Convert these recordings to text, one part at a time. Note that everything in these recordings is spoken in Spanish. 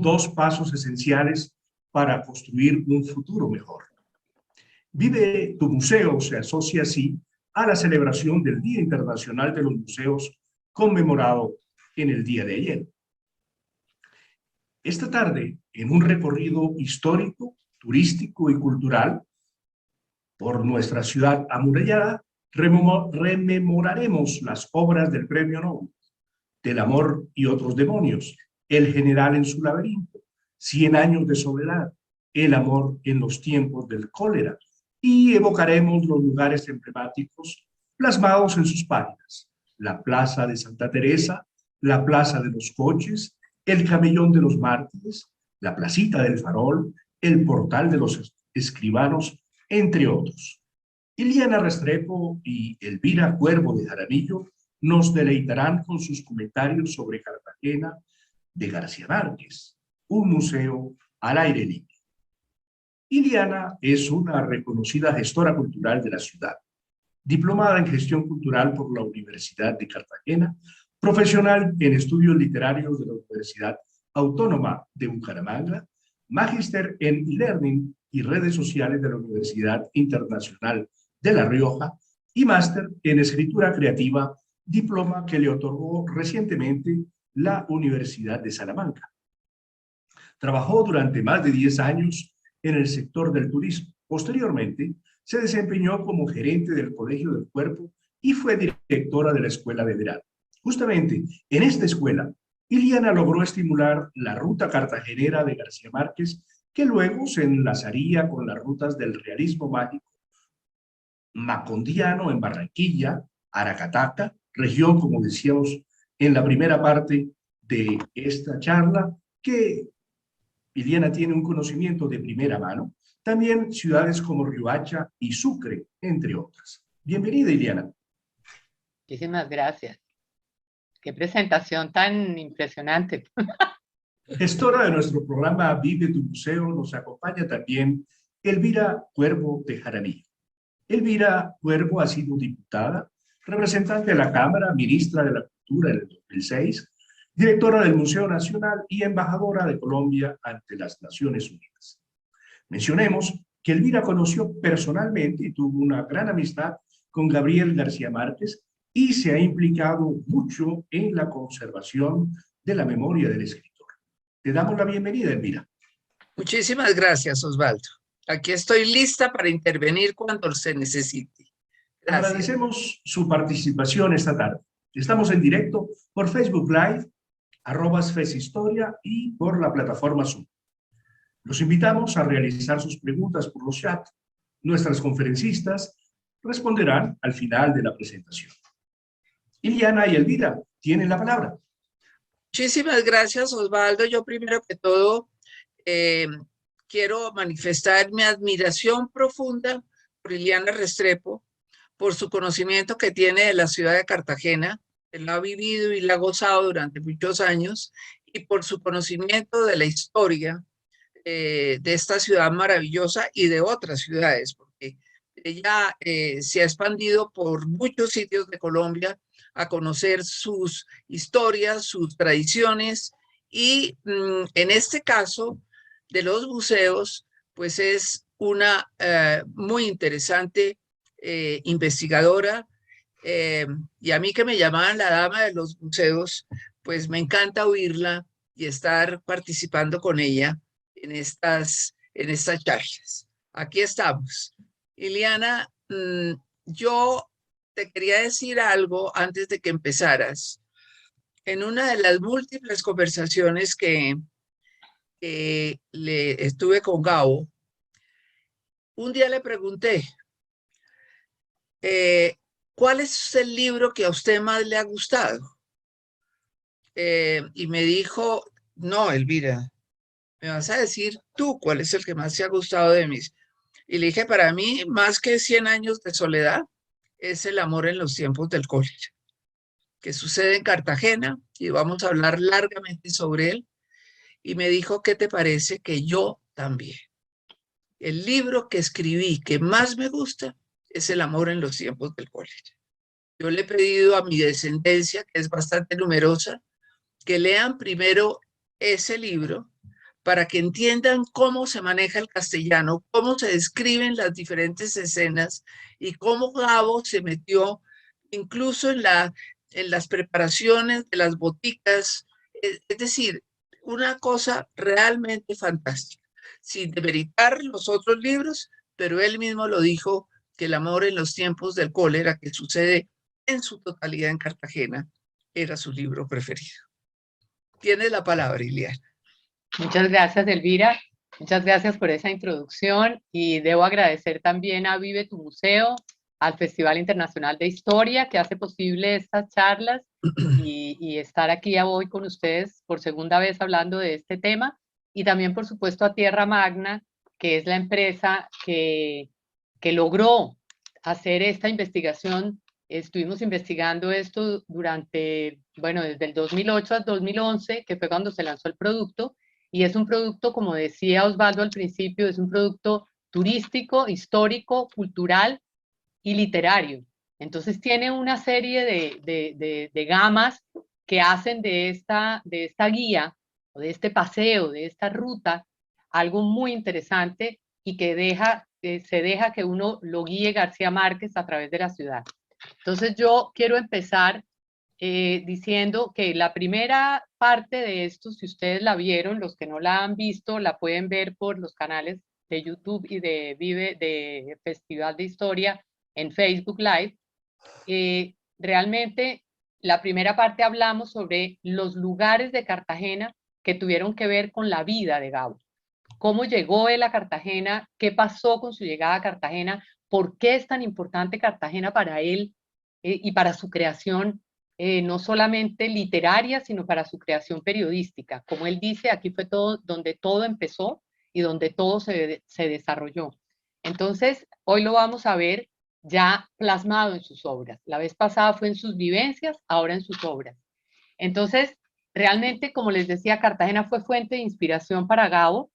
son dos pasos esenciales para construir un futuro mejor. Vive tu Museo se asocia así a la celebración del Día Internacional de los Museos, conmemorado en el día de ayer. Esta tarde, en un recorrido histórico, turístico y cultural por nuestra ciudad amurallada, rememoraremos las obras del Premio Nobel, Del amor y otros demonios, El general en su laberinto, 100 años de soledad, El amor en los tiempos del cólera, y evocaremos los lugares emblemáticos plasmados en sus páginas: la Plaza de Santa Teresa, la Plaza de los Coches, el Camellón de los Mártires, la Placita del Farol, el Portal de los Escribanos, entre otros. Iliana Restrepo y Elvira Cuervo de Jaramillo nos deleitarán con sus comentarios sobre Cartagena de García Márquez, un museo al aire libre. Iliana es una reconocida gestora cultural de la ciudad, diplomada en gestión cultural por la Universidad de Cartagena, profesional en estudios literarios de la Universidad Autónoma de Bucaramanga, magíster en e-learning y redes sociales de la Universidad Internacional de La Rioja y máster en escritura creativa, diploma que le otorgó recientemente la Universidad de Salamanca. Trabajó durante más de 10 años en el sector del turismo. Posteriormente, se desempeñó como gerente del Colegio del Cuerpo y fue directora de la Escuela de Verano. Justamente en esta escuela, Iliana logró estimular la ruta cartagenera de García Márquez, que luego se enlazaría con las rutas del realismo mágico macondiano en Barranquilla, Aracataca, región, como decíamos en la primera parte de esta charla, que Iliana tiene un conocimiento de primera mano. También ciudades como Riohacha y Sucre, entre otras. Bienvenida, Iliana. Muchísimas gracias. Qué presentación tan impresionante. Gestora de nuestro programa Vive tu Museo, nos acompaña también Elvira Cuervo de Jaramillo. Elvira Cuervo ha sido diputada, representante de la Cámara, ministra de la Cultura en el 2006, directora del Museo Nacional y embajadora de Colombia ante las Naciones Unidas. Mencionemos que Elvira conoció personalmente y tuvo una gran amistad con Gabriel García Márquez y se ha implicado mucho en la conservación de la memoria del escritor. Te damos la bienvenida, Elvira. Muchísimas gracias, Osvaldo. Aquí estoy lista para intervenir cuando se necesite. Gracias. Agradecemos su participación esta tarde. Estamos en directo por Facebook Live, @FEShistoria y por la plataforma Zoom. Los invitamos a realizar sus preguntas por los chats. Nuestras conferencistas responderán al final de la presentación. Iliana y Elvira tienen la palabra. Muchísimas gracias, Osvaldo. Yo primero que todo quiero manifestar mi admiración profunda por Iliana Restrepo, por su conocimiento que tiene de la ciudad de Cartagena. Él la ha vivido y la ha gozado durante muchos años, y por su conocimiento de la historia de esta ciudad maravillosa y de otras ciudades, porque ella se ha expandido por muchos sitios de Colombia a conocer sus historias, sus tradiciones, y en este caso de los museos, pues es una muy interesante investigadora, y a mí, que me llamaban la dama de los museos, pues me encanta oírla y estar participando con ella en estas charlas. Aquí estamos. Iliana, yo te quería decir algo antes de que empezaras. En una de las múltiples conversaciones que le estuve con Gabo, un día le pregunté, ¿cuál es el libro que a usted más le ha gustado? Y me dijo, no, Elvira, me vas a decir tú cuál es el que más te ha gustado de mis. Y le dije, para mí, más que 100 años de soledad, es El amor en los tiempos del cólera, que sucede en Cartagena, y vamos a hablar largamente sobre él. Y me dijo, ¿qué te parece que yo también? El libro que escribí que más me gusta es El amor en los tiempos del cólera. Yo le he pedido a mi descendencia, que es bastante numerosa, que lean primero ese libro para que entiendan cómo se maneja el castellano, cómo se describen las diferentes escenas y cómo Gabo se metió incluso en las preparaciones de las boticas. Es decir, una cosa realmente fantástica, sin demeritar los otros libros, pero él mismo lo dijo, que El amor en los tiempos del cólera, que sucede en su totalidad en Cartagena, era su libro preferido. Tienes la palabra, Ileana. Muchas gracias, Elvira. Muchas gracias por esa introducción y debo agradecer también a Vive tu Museo, al Festival Internacional de Historia que hace posible estas charlas y estar aquí ya hoy con ustedes por segunda vez hablando de este tema, y también por supuesto a Tierra Magna, que es la empresa que logró hacer esta investigación. Estuvimos investigando esto durante, bueno, desde el 2008 al 2011, que fue cuando se lanzó el producto, y es un producto, como decía Osvaldo al principio, es un producto turístico, histórico, cultural y literario. Entonces tiene una serie de gamas que hacen de esta guía, o de este paseo, de esta ruta, algo muy interesante y que se deja que uno lo guíe García Márquez a través de la ciudad. Entonces yo quiero empezar diciendo que la primera parte de esto, si ustedes la vieron, los que no la han visto, la pueden ver por los canales de YouTube y de Festival de Historia en Facebook Live. Realmente, la primera parte hablamos sobre los lugares de Cartagena que tuvieron que ver con la vida de Gabo. Cómo llegó él a Cartagena, qué pasó con su llegada a Cartagena, por qué es tan importante Cartagena para él y para su creación, no solamente literaria, sino para su creación periodística. Como él dice, aquí fue todo donde todo empezó y donde todo se desarrolló. Entonces, hoy lo vamos a ver ya plasmado en sus obras. La vez pasada fue en sus vivencias, ahora en sus obras. Entonces, realmente, como les decía, Cartagena fue fuente de inspiración para Gabo,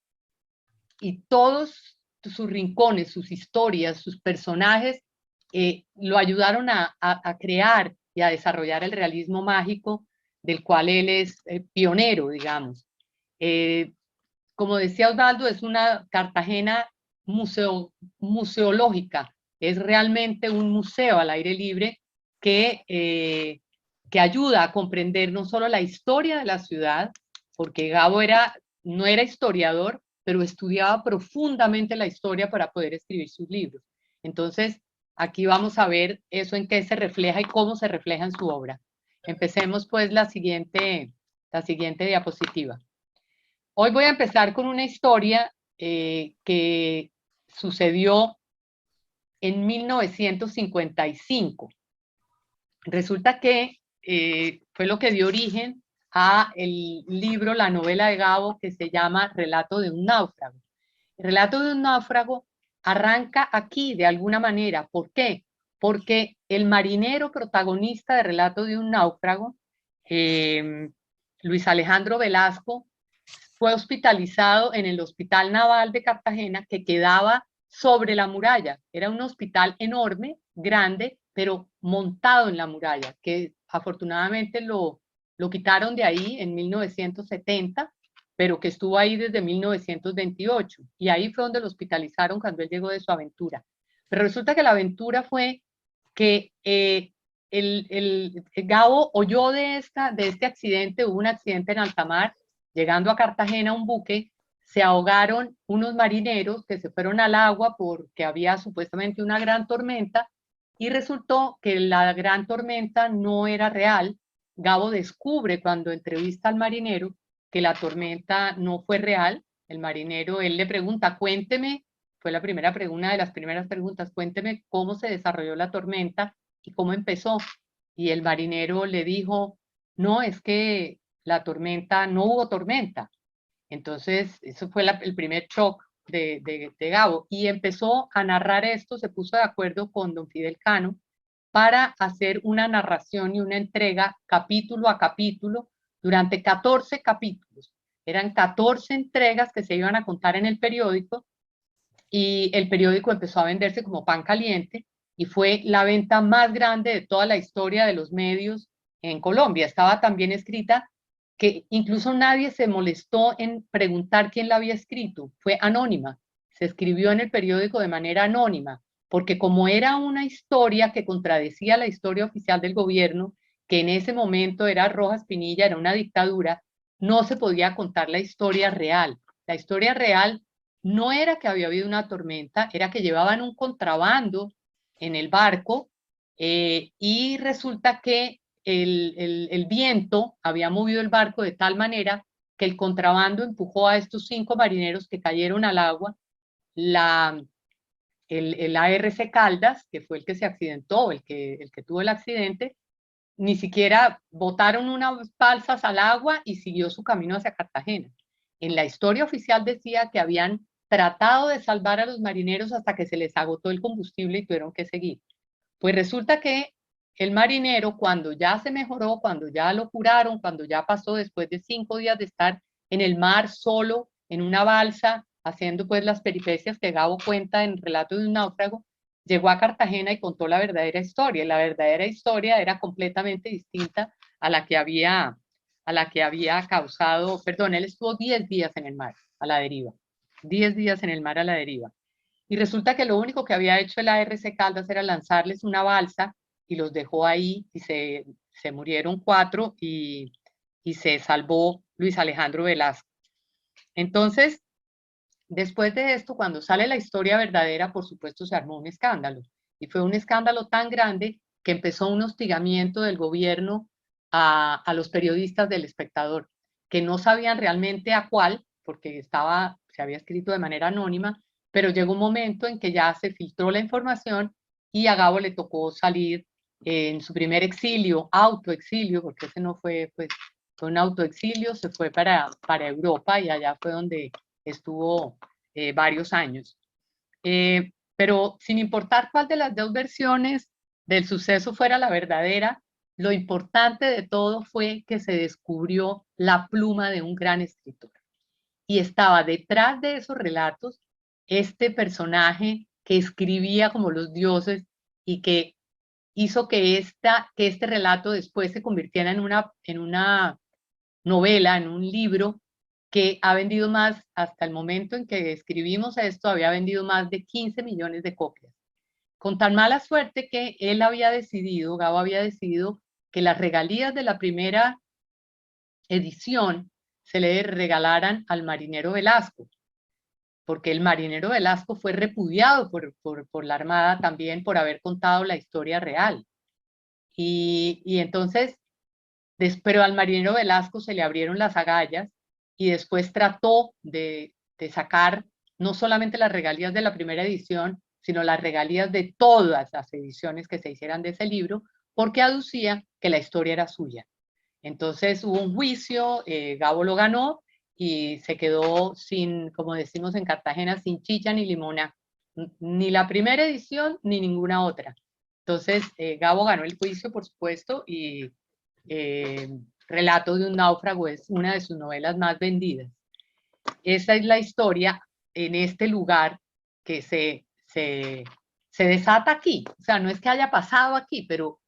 y todos sus rincones, sus historias, sus personajes lo ayudaron a crear y a desarrollar el realismo mágico del cual él es pionero, digamos. Como decía Osvaldo, es una Cartagena museológica, es realmente un museo al aire libre que ayuda a comprender no solo la historia de la ciudad, porque Gabo no era historiador, pero estudiaba profundamente la historia para poder escribir sus libros. Entonces, aquí vamos a ver eso en qué se refleja y cómo se refleja en su obra. Empecemos pues la siguiente diapositiva. Hoy voy a empezar con una historia que sucedió en 1955. Resulta que fue lo que dio origen a el libro, la novela de Gabo, que se llama Relato de un náufrago. El relato de un náufrago arranca aquí de alguna manera. ¿Por qué? Porque el marinero protagonista de Relato de un náufrago, Luis Alejandro Velasco, fue hospitalizado en el Hospital Naval de Cartagena, que quedaba sobre la muralla. Era un hospital enorme, grande, pero montado en la muralla, que afortunadamente lo quitaron de ahí en 1970, pero que estuvo ahí desde 1928. Y ahí fue donde lo hospitalizaron cuando él llegó de su aventura. Pero resulta que la aventura fue que el Gabo oyó de este accidente. Hubo un accidente en alta mar. Llegando a Cartagena, un buque, se ahogaron unos marineros que se fueron al agua porque había supuestamente una gran tormenta, y resultó que la gran tormenta no era real. Gabo descubre cuando entrevista al marinero que la tormenta no fue real. El marinero, él le pregunta, cuénteme, fue una de las primeras preguntas, cuénteme cómo se desarrolló la tormenta y cómo empezó. Y el marinero le dijo, no, es que la tormenta, no hubo tormenta. Entonces, eso fue el primer shock de Gabo, y empezó a narrar esto, se puso de acuerdo con don Fidel Cano para hacer una narración y una entrega capítulo a capítulo durante 14 capítulos. Eran 14 entregas que se iban a contar en el periódico, y el periódico empezó a venderse como pan caliente y fue la venta más grande de toda la historia de los medios en Colombia. Estaba también escrita que incluso nadie se molestó en preguntar quién la había escrito, fue anónima, se escribió en el periódico de manera anónima, porque como era una historia que contradecía la historia oficial del gobierno, que en ese momento era Rojas Pinilla, era una dictadura, no se podía contar la historia real. La historia real no era que había habido una tormenta, era que llevaban un contrabando en el barco y resulta que el viento había movido el barco de tal manera que el contrabando empujó a estos 5 marineros que cayeron al agua. El ARC Caldas, que fue el que se accidentó, el que tuvo el accidente, ni siquiera botaron unas balsas al agua y siguió su camino hacia Cartagena. En la historia oficial decía que habían tratado de salvar a los marineros hasta que se les agotó el combustible y tuvieron que seguir. Pues resulta que el marinero, cuando ya se mejoró, cuando ya lo curaron, cuando ya pasó después de 5 días de estar en el mar solo, en una balsa, haciendo pues las peripecias que Gabo cuenta en Relato de un náufrago, llegó a Cartagena y contó la verdadera historia. Y la verdadera historia era completamente distinta a la que había causado, perdón, él estuvo 10 días en el mar, a la deriva. 10 días en el mar a la deriva. Y resulta que lo único que había hecho el ARC Caldas era lanzarles una balsa y los dejó ahí y se murieron 4 y se salvó Luis Alejandro Velasco. Entonces, después de esto, cuando sale la historia verdadera, por supuesto se armó un escándalo. Y fue un escándalo tan grande que empezó un hostigamiento del gobierno a los periodistas del Espectador, que no sabían realmente a cuál, porque se había escrito de manera anónima, pero llegó un momento en que ya se filtró la información y a Gabo le tocó salir en su primer exilio, autoexilio, porque ese no fue, pues, fue un autoexilio, se fue para Europa y allá fue donde estuvo varios años. Pero sin importar cuál de las 2 versiones del suceso fuera la verdadera, lo importante de todo fue que se descubrió la pluma de un gran escritor. Y estaba detrás de esos relatos este personaje que escribía como los dioses y que hizo que este relato después se convirtiera en una novela, en un libro que ha vendido más, hasta el momento en que escribimos esto, había vendido más de 15 millones de copias. Con tan mala suerte que él había decidido, Gabo había decidido que las regalías de la primera edición se le regalaran al marinero Velasco, porque el marinero Velasco fue repudiado por la Armada también por haber contado la historia real. Y entonces, pero al marinero Velasco se le abrieron las agallas y después trató de sacar no solamente las regalías de la primera edición, sino las regalías de todas las ediciones que se hicieran de ese libro, porque aducía que la historia era suya. Entonces hubo un juicio, Gabo lo ganó y se quedó sin, como decimos en Cartagena, sin chicha ni limona, ni la primera edición ni ninguna otra. Entonces Gabo ganó el juicio, por supuesto, y Relato de un náufrago es una de sus novelas más vendidas. Esa es la historia en este lugar que se desata aquí. O sea, no es que haya pasado aquí, pero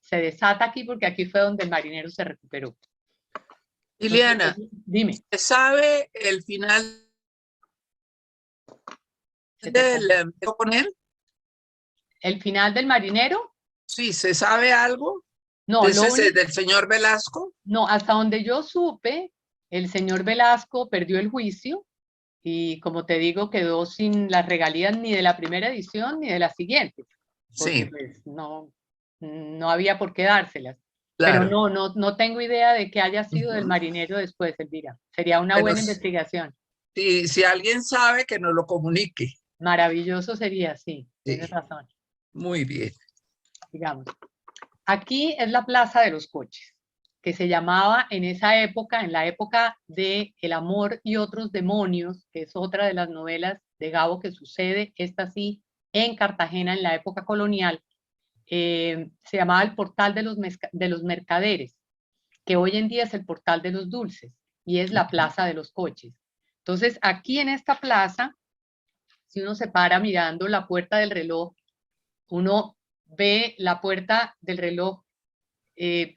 se desata aquí porque aquí fue donde el marinero se recuperó. Liliana, dime. ¿se sabe el final del poner? ¿El final del marinero? Sí, ¿se sabe algo? No, del señor Velasco. No, hasta donde yo supe, el señor Velasco perdió el juicio y, como te digo, quedó sin las regalías ni de la primera edición ni de la siguiente. Porque, Sí. pues, no había por qué dárselas. Claro. Pero no tengo idea de que haya sido del marinero después, Elvira. Sería una buena investigación. Si alguien sabe, que nos lo comunique. Maravilloso sería, sí, tienes razón. Muy bien. Digamos. Aquí es la Plaza de los Coches, que se llamaba en esa época, en la época de El amor y otros demonios, que es otra de las novelas de Gabo que sucede, esta sí, en Cartagena en la época colonial. Se llamaba el Portal de los Mercaderes, que hoy en día es el Portal de los Dulces, y es la Plaza de los Coches. Entonces, aquí en esta plaza, si uno se para mirando la puerta del reloj, uno ve la puerta del reloj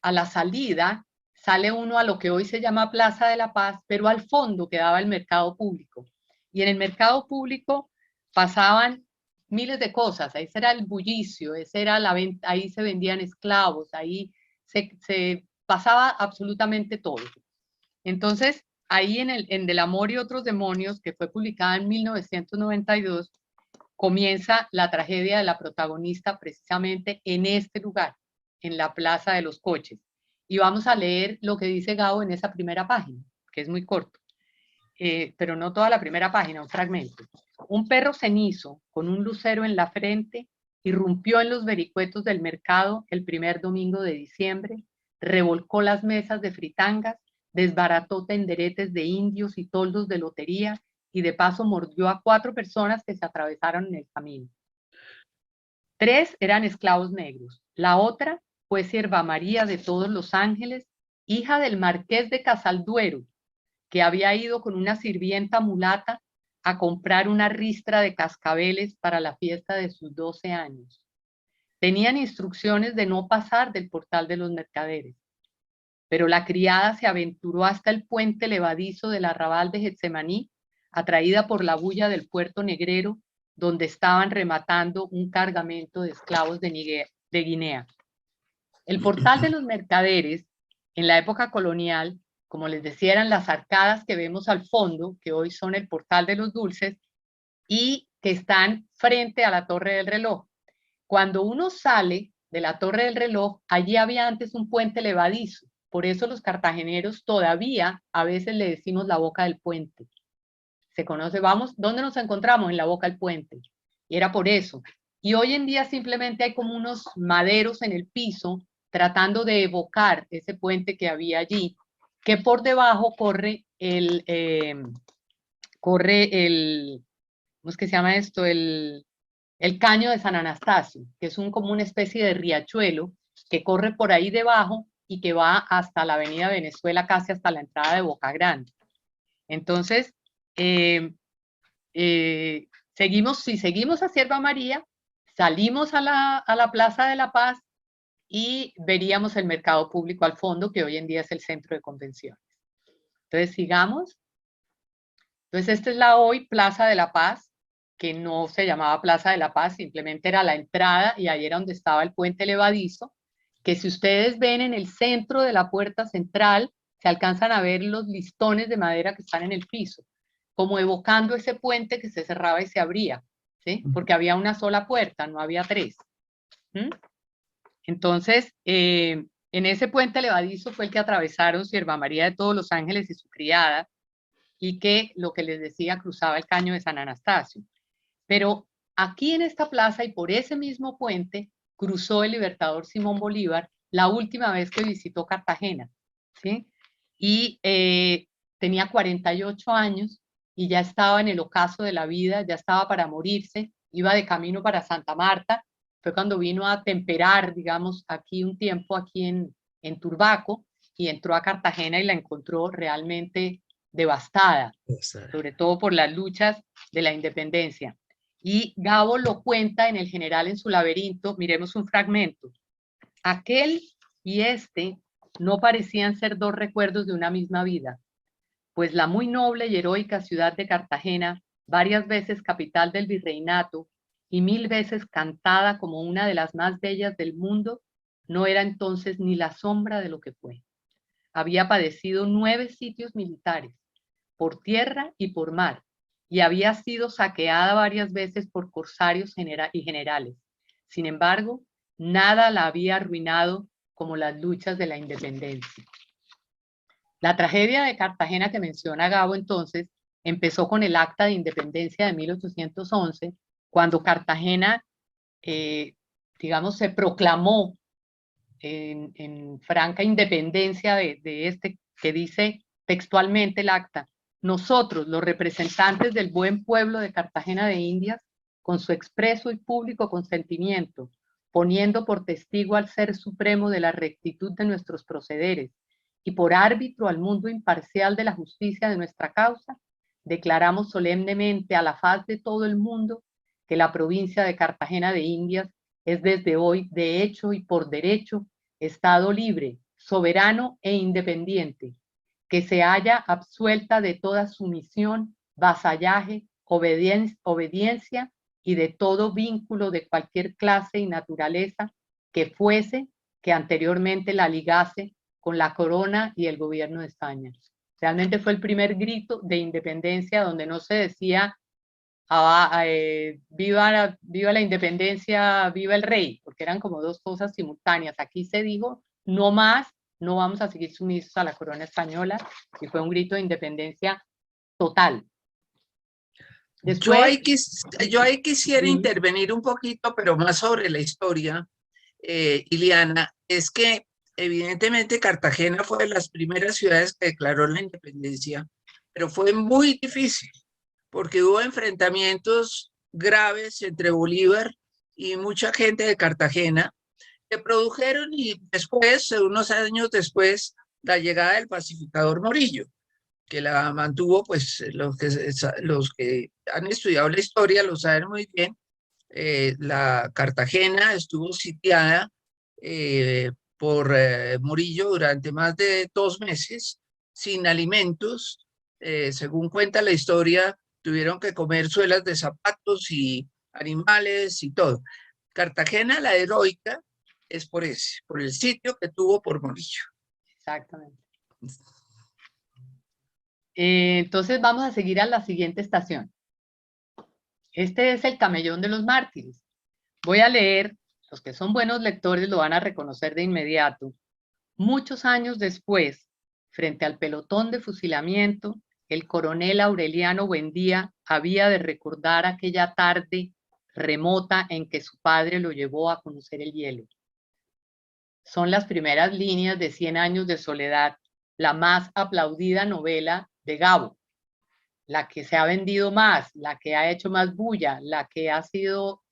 a la salida, sale uno a lo que hoy se llama Plaza de la Paz, pero al fondo quedaba el mercado público. Y en el mercado público pasaban miles de cosas, ahí era el bullicio, ese era la venta, ahí se vendían esclavos, ahí se pasaba absolutamente todo. Entonces, ahí en Del amor y otros demonios, que fue publicada en 1992, comienza la tragedia de la protagonista precisamente en este lugar, en la Plaza de los Coches. Y vamos a leer lo que dice Gabo en esa primera página, que es muy corto, pero no toda la primera página, un fragmento. Un perro cenizo, con un lucero en la frente, irrumpió en los vericuetos del mercado el primer domingo de diciembre, revolcó las mesas de fritangas, desbarató tenderetes de indios y toldos de lotería, y de paso mordió a 4 personas que se atravesaron en el camino. 3 eran esclavos negros. La otra fue Sierva María de Todos los Ángeles, hija del marqués de Casalduero, que había ido con una sirvienta mulata a comprar una ristra de cascabeles para la fiesta de sus 12 años. Tenían instrucciones de no pasar del portal de los mercaderes, pero la criada se aventuró hasta el puente levadizo del arrabal de Getsemaní, atraída por la bulla del puerto negrero, donde estaban rematando un cargamento de esclavos de Guinea. El portal de los mercaderes, en la época colonial, como les decía, eran las arcadas que vemos al fondo, que hoy son el portal de los Dulces, y que están frente a la Torre del Reloj. Cuando uno sale de la Torre del Reloj, allí había antes un puente levadizo. Por eso los cartageneros todavía a veces le decimos la boca del puente. Se conoce, vamos, ¿dónde nos encontramos? En la boca del puente. Y era por eso. Y hoy en día simplemente hay como unos maderos en el piso tratando de evocar ese puente que había allí, que por debajo corre ¿cómo es que se llama esto? El caño de San Anastasio, que es como una especie de riachuelo que corre por ahí debajo y que va hasta la avenida Venezuela, casi hasta la entrada de Boca Grande. Entonces, si seguimos a Sierva María, salimos a la Plaza de la Paz y veríamos el mercado público al fondo, que hoy en día es el centro de convenciones. Entonces, sigamos. Entonces, esta es la hoy Plaza de la Paz, que no se llamaba Plaza de la Paz, simplemente era la entrada y ahí era donde estaba el puente levadizo, que si ustedes ven en el centro de la puerta central, se alcanzan a ver los listones de madera que están en el piso, como evocando ese puente que se cerraba y se abría, ¿sí? Porque había una sola puerta, no había 3. Entonces, en ese puente levadizo fue el que atravesaron Sierva María de Todos los Ángeles y su criada, y que, lo que les decía, cruzaba el caño de San Anastasio. Pero aquí en esta plaza y por ese mismo puente cruzó el libertador Simón Bolívar la última vez que visitó Cartagena, ¿sí? Y tenía 48 años y ya estaba en el ocaso de la vida, ya estaba para morirse, iba de camino para Santa Marta. Fue cuando vino a temperar, digamos, aquí un tiempo, aquí en Turbaco, y entró a Cartagena y la encontró realmente devastada, sobre todo por las luchas de la independencia. Y Gabo lo cuenta en El General en su laberinto. Miremos un fragmento. Aquel y este no parecían ser 2 recuerdos de una misma vida, pues la muy noble y heroica ciudad de Cartagena, varias veces capital del virreinato y 1000 veces cantada como una de las más bellas del mundo, no era entonces ni la sombra de lo que fue. Había padecido 9 sitios militares, por tierra y por mar, y había sido saqueada varias veces por corsarios y generales. Sin embargo, nada la había arruinado como las luchas de la independencia. La tragedia de Cartagena que menciona Gabo entonces empezó con el Acta de Independencia de 1811, cuando Cartagena, digamos, se proclamó en franca independencia de este, que dice textualmente el acta: nosotros, los representantes del buen pueblo de Cartagena de Indias, con su expreso y público consentimiento, poniendo por testigo al Ser Supremo de la rectitud de nuestros procederes y por árbitro al mundo imparcial de la justicia de nuestra causa, declaramos solemnemente a la faz de todo el mundo que la provincia de Cartagena de Indias es desde hoy, de hecho y por derecho, Estado libre, soberano e independiente, que se halla absuelta de toda sumisión, vasallaje, obediencia y de todo vínculo de cualquier clase y naturaleza que fuese que anteriormente la ligase con la corona y el gobierno de España. Realmente fue el primer grito de independencia donde no se decía viva la independencia, viva el rey, porque eran como dos cosas simultáneas. Aquí se dijo, no más, no vamos a seguir sumisos a la corona española, y fue un grito de independencia total. Después, yo ahí quisiera intervenir un poquito, pero más sobre la historia, Iliana. Es que evidentemente Cartagena fue de las primeras ciudades que declaró la independencia, pero fue muy difícil porque hubo enfrentamientos graves entre Bolívar y mucha gente de Cartagena que produjeron, y después, unos años después, la llegada del pacificador Morillo, que la mantuvo, pues los que han estudiado la historia lo saben muy bien. La Cartagena estuvo sitiada por Morillo durante más de 2 meses, sin alimentos. Según cuenta la historia, tuvieron que comer suelas de zapatos y animales y todo. Cartagena, la heroica, es por el sitio que tuvo por Morillo. Exactamente. Entonces vamos a seguir a la siguiente estación. Este es el Camellón de los Mártires. Voy a leer, los que son buenos lectores lo van a reconocer de inmediato. Muchos años después, frente al pelotón de fusilamiento, el coronel Aureliano Buendía había de recordar aquella tarde remota en que su padre lo llevó a conocer el hielo. Son las primeras líneas de 100 años de soledad, la más aplaudida novela de Gabo, la que se ha vendido más, la que ha hecho más bulla, la que ha sido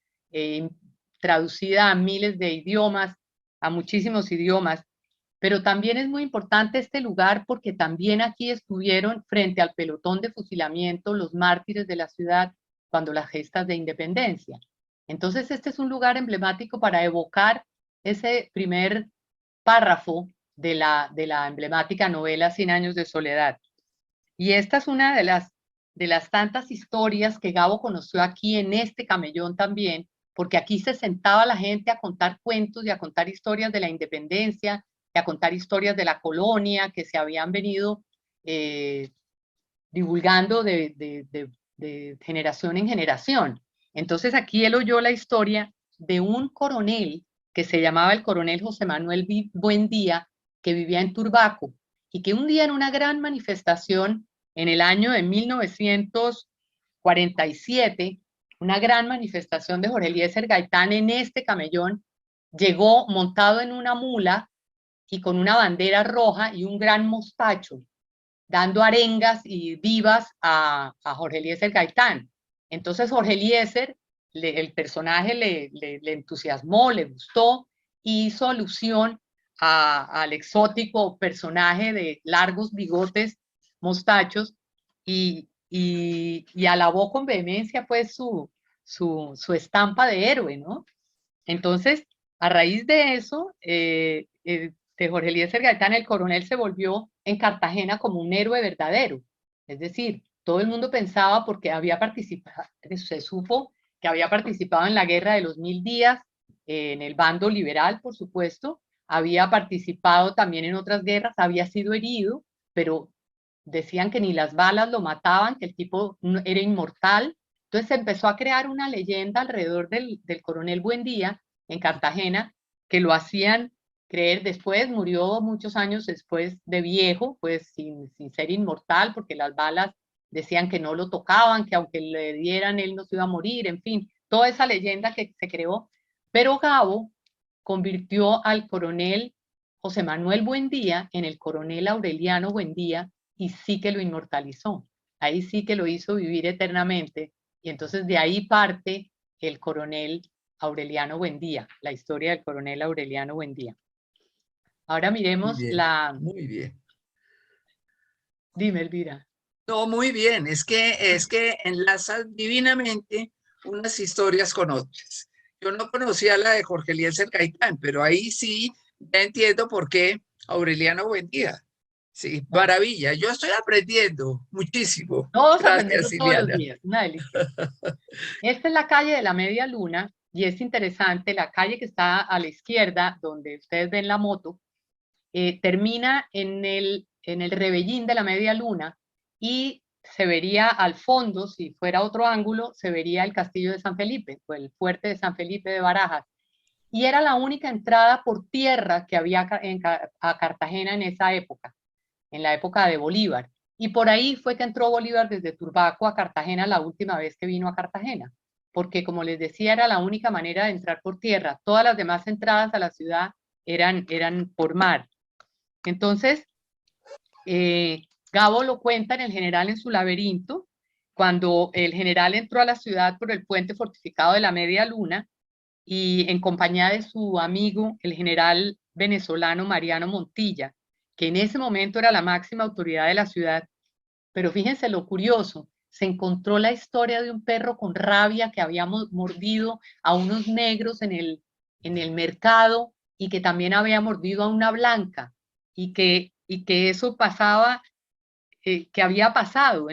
traducida a miles de idiomas, a muchísimos idiomas. Pero también es muy importante este lugar porque también aquí estuvieron frente al pelotón de fusilamiento los mártires de la ciudad cuando las gestas de independencia. Entonces este es un lugar emblemático para evocar ese primer párrafo de la emblemática novela 100 años de soledad. Y esta es una de las tantas historias que Gabo conoció aquí en este camellón también, porque aquí se sentaba la gente a contar cuentos y a contar historias de la independencia, y a contar historias de la colonia que se habían venido divulgando de generación en generación. Entonces aquí él oyó la historia de un coronel que se llamaba el coronel José Manuel Buendía, que vivía en Turbaco, y que un día en una gran manifestación en el año de 1947, una gran manifestación de Jorge Eliezer Gaitán en este camellón, llegó montado en una mula y con una bandera roja y un gran mostacho, dando arengas y vivas a Jorge Eliezer Gaitán. Entonces Jorge Eliezer, el personaje le entusiasmó, le gustó, y hizo alusión al exótico personaje de largos bigotes, mostachos, y alabó con vehemencia pues su estampa de héroe, ¿no? Entonces, a raíz de eso, de Jorge Eliezer Gaitán, el coronel se volvió en Cartagena como un héroe verdadero. Es decir, todo el mundo pensaba, porque había participado, se supo que había participado en la guerra de los 1000 días, en el bando liberal, por supuesto, había participado también en otras guerras, había sido herido, pero decían que ni las balas lo mataban, que el tipo era inmortal. Entonces se empezó a crear una leyenda alrededor del coronel Buendía en Cartagena, que lo hacían creer. Después murió muchos años después de viejo, pues sin ser inmortal, porque las balas decían que no lo tocaban, que aunque le dieran él no se iba a morir, en fin, toda esa leyenda que se creó. Pero Gabo convirtió al coronel José Manuel Buendía en el coronel Aureliano Buendía, y sí que lo inmortalizó. Ahí sí que lo hizo vivir eternamente. Y entonces de ahí parte el coronel Aureliano Buendía, la historia del coronel Aureliano Buendía. Ahora miremos Muy bien, muy bien. Dime, Elvira. No, muy bien. Es que enlazas divinamente unas historias con otras. Yo no conocía la de Jorge Eliezer Gaitán, pero ahí sí ya entiendo por qué Aureliano Buendía. Sí, maravilla. Yo estoy aprendiendo muchísimo. Todos Gracias, aprendemos todos los Iliana. días, una delicia. Esta es la calle de la Media Luna y es interesante, la calle que está a la izquierda, donde ustedes ven la moto, termina en el Rebellín de la Media Luna y se vería al fondo, si fuera otro ángulo, se vería el castillo de San Felipe, o el fuerte de San Felipe de Barajas. Y era la única entrada por tierra que había a Cartagena en esa época, en la época de Bolívar. Y por ahí fue que entró Bolívar desde Turbaco a Cartagena la última vez que vino a Cartagena, porque como les decía, era la única manera de entrar por tierra. Todas las demás entradas a la ciudad eran por mar. Entonces, Gabo lo cuenta en El General en su laberinto, cuando el general entró a la ciudad por el puente fortificado de la Media Luna y en compañía de su amigo, el general venezolano Mariano Montilla, que en ese momento era la máxima autoridad de la ciudad. Pero fíjense lo curioso, se encontró la historia de un perro con rabia que había mordido a unos negros en el mercado y que también había mordido a una blanca y que eso pasaba, que había pasado,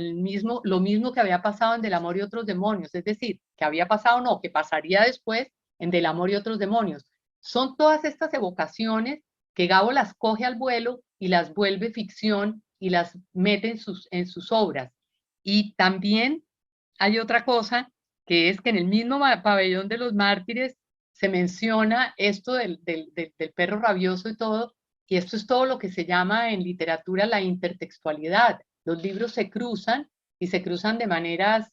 lo mismo que había pasado en Del Amor y Otros Demonios, es decir, que había pasado, no, que pasaría después en Del Amor y Otros Demonios. Son todas estas evocaciones que Gabo las coge al vuelo y las vuelve ficción y las mete en sus obras. Y también hay otra cosa, que es que en el mismo pabellón de los mártires se menciona esto del perro rabioso y todo, y esto es todo lo que se llama en literatura la intertextualidad. Los libros se cruzan y se cruzan de maneras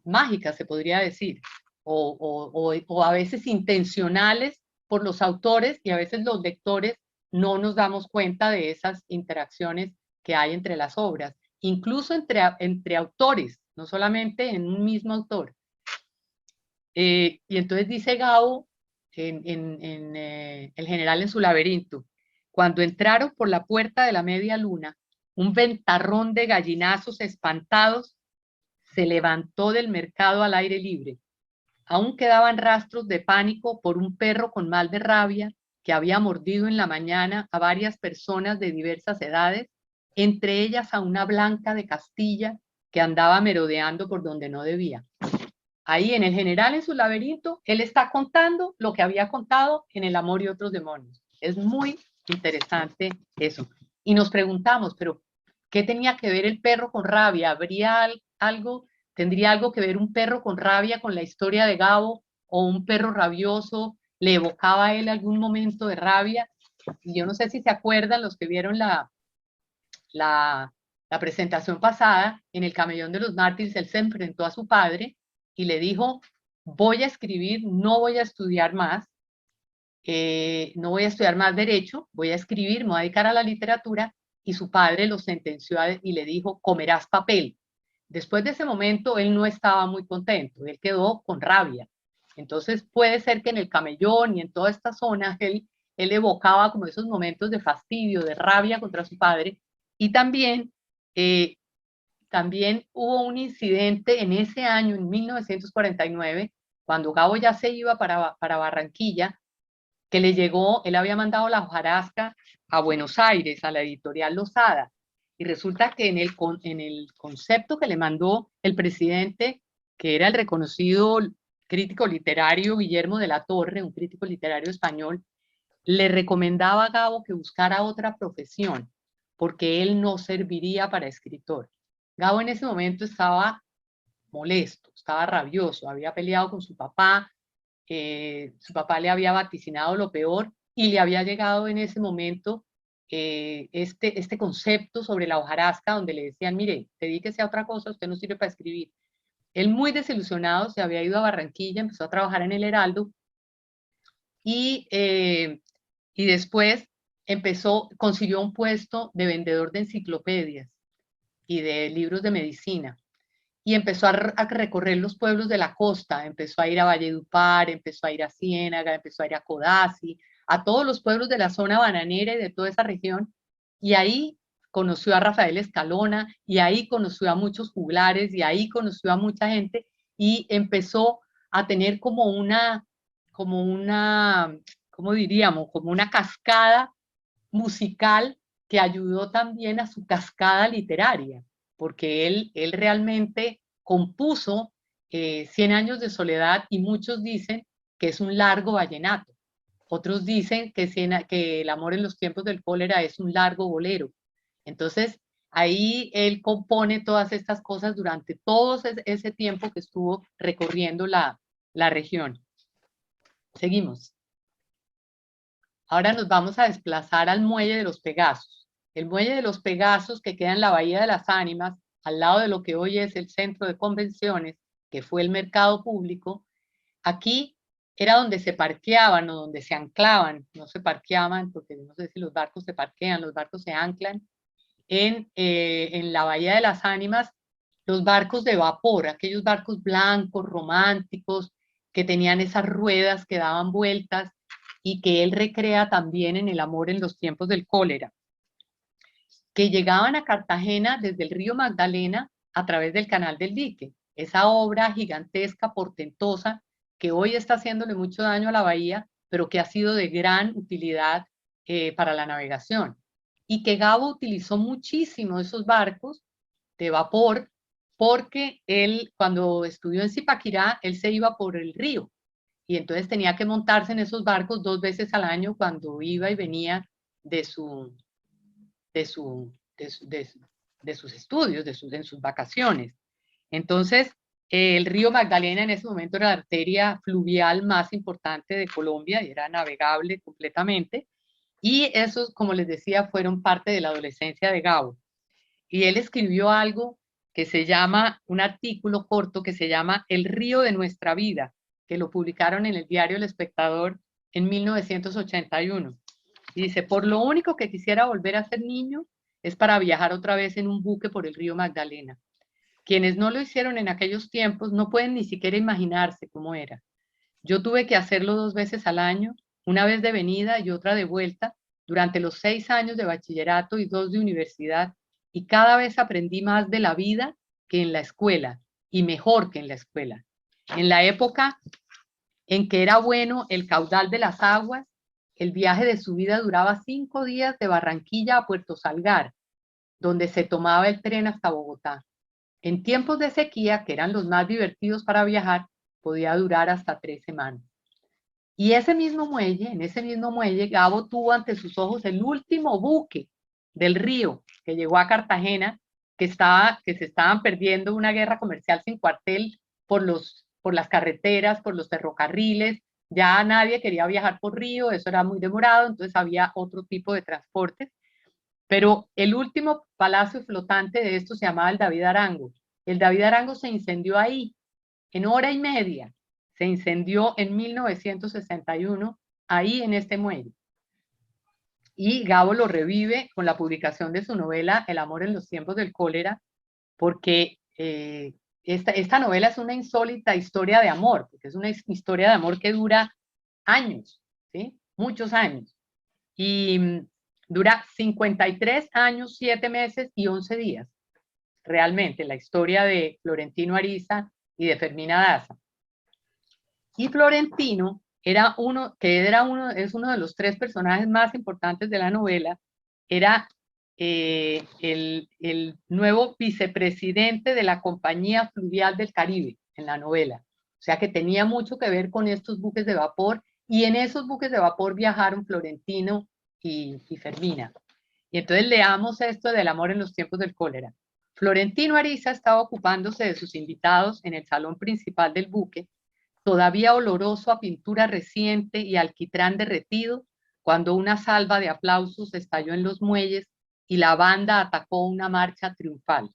mágicas, se podría decir, o a veces intencionales por los autores y a veces los lectores no nos damos cuenta de esas interacciones que hay entre las obras, incluso entre autores, no solamente en un mismo autor. Y entonces dice Gabo en El General en su laberinto, cuando entraron por la puerta de la Media Luna, un ventarrón de gallinazos espantados se levantó del mercado al aire libre. Aún quedaban rastros de pánico por un perro con mal de rabia que había mordido en la mañana a varias personas de diversas edades, entre ellas a una blanca de Castilla que andaba merodeando por donde no debía. Ahí en El General en su laberinto, él está contando lo que había contado en El Amor y Otros Demonios. Es muy interesante eso. Y nos preguntamos, pero ¿qué tenía que ver el perro con rabia? ¿Tendría algo que ver un perro con rabia con la historia de Gabo? ¿O un perro rabioso le evocaba a él algún momento de rabia? Y yo no sé si se acuerdan los que vieron la presentación pasada, en el Camellón de los Mártires, él se enfrentó a su padre y le dijo, voy a escribir, no voy a estudiar más, no voy a estudiar más derecho, voy a escribir, me voy a dedicar a la literatura, y su padre lo sentenció y le dijo, comerás papel. Después de ese momento, él no estaba muy contento, él quedó con rabia. Entonces puede ser que en el Camellón y en toda esta zona él evocaba como esos momentos de fastidio, de rabia contra su padre, y también hubo un incidente en ese año, en 1949, cuando Gabo ya se iba para Barranquilla, que le llegó, él había mandado la hojarasca a Buenos Aires, a la editorial Losada, y resulta que en el concepto que le mandó el presidente, que era el reconocido crítico literario Guillermo de la Torre, un crítico literario español, le recomendaba a Gabo que buscara otra profesión, porque él no serviría para escritor. Gabo en ese momento estaba molesto, estaba rabioso, había peleado con su papá le había vaticinado lo peor y le había llegado en ese momento este concepto sobre la hojarasca donde le decían, mire, dedíquese a otra cosa, usted no sirve para escribir. Él muy desilusionado se había ido a Barranquilla, empezó a trabajar en el Heraldo y después consiguió un puesto de vendedor de enciclopedias y de libros de medicina. Y empezó a recorrer los pueblos de la costa, empezó a ir a Valledupar, empezó a ir a Ciénaga, empezó a ir a Codazzi, a todos los pueblos de la zona bananera y de toda esa región, y ahí conoció a Rafael Escalona, y ahí conoció a muchos juglares, y ahí conoció a mucha gente, y empezó a tener como una, ¿cómo diríamos? Como una cascada musical que ayudó también a su cascada literaria, porque él realmente compuso 100 años de soledad y muchos dicen que es un largo vallenato. Otros dicen que El amor en los tiempos del cólera es un largo bolero. Entonces, ahí él compone todas estas cosas durante todo ese tiempo que estuvo recorriendo la región. Seguimos. Ahora nos vamos a desplazar al Muelle de los Pegasos. El Muelle de los Pegasos, que queda en la Bahía de las Ánimas, al lado de lo que hoy es el Centro de Convenciones, que fue el mercado público, aquí era donde se parqueaban o donde se anclaban, no se parqueaban, porque no sé si los barcos se parquean, los barcos se anclan en la Bahía de las Ánimas, los barcos de vapor, aquellos barcos blancos, románticos, que tenían esas ruedas que daban vueltas y que él recrea también en El amor en los tiempos del cólera, que llegaban a Cartagena desde el río Magdalena a través del Canal del Dique, esa obra gigantesca, portentosa, que hoy está haciéndole mucho daño a la bahía, pero que ha sido de gran utilidad para la navegación. Y que Gabo utilizó muchísimo esos barcos de vapor, porque él, cuando estudió en Zipaquirá, él se iba por el río, y entonces tenía que montarse en esos barcos 2 veces al año cuando iba y venía de sus estudios, en sus vacaciones. Entonces, el río Magdalena en ese momento era la arteria fluvial más importante de Colombia y era navegable completamente. Y esos, como les decía, fueron parte de la adolescencia de Gabo. Y él escribió algo que se llama, un artículo corto que se llama El río de nuestra vida, que lo publicaron en el diario El Espectador en 1981. Y dice, por lo único que quisiera volver a ser niño es para viajar otra vez en un buque por el río Magdalena. Quienes no lo hicieron en aquellos tiempos no pueden ni siquiera imaginarse cómo era. Yo tuve que hacerlo 2 veces al año, una vez de venida y otra de vuelta, durante los 6 años de bachillerato y 2 de universidad, y cada vez aprendí más de la vida que en la escuela, y mejor que en la escuela. En la época en que era bueno el caudal de las aguas, el viaje de subida duraba 5 días de Barranquilla a Puerto Salgar, donde se tomaba el tren hasta Bogotá. En tiempos de sequía, que eran los más divertidos para viajar, podía durar hasta 3 semanas. Y ese mismo muelle, en ese mismo muelle, Gabo tuvo ante sus ojos el último buque del río que llegó a Cartagena, que se estaban perdiendo una guerra comercial sin cuartel por las carreteras, por los ferrocarriles. Ya nadie quería viajar por río, eso era muy demorado, entonces había otro tipo de transportes. Pero el último palacio flotante de esto se llamaba el David Arango. El David Arango se incendió ahí, en hora y media. Se incendió en 1961, ahí en este muelle. Y Gabo lo revive con la publicación de su novela El amor en los tiempos del cólera, porque esta novela es una insólita historia de amor, porque es una historia de amor que dura años, ¿sí? Muchos años. Y dura 53 años, 7 meses y 11 días, realmente, la historia de Florentino Ariza y de Fermina Daza. Y Florentino es uno de los 3 personajes más importantes de la novela, era el nuevo vicepresidente de la Compañía Fluvial del Caribe en la novela. O sea que tenía mucho que ver con estos buques de vapor, y en esos buques de vapor viajaron Florentino y Fermina. Y entonces leamos esto del amor en los tiempos del cólera. Florentino Ariza estaba ocupándose de sus invitados en el salón principal del buque, todavía oloroso a pintura reciente y alquitrán derretido, cuando una salva de aplausos estalló en los muelles y la banda atacó una marcha triunfal.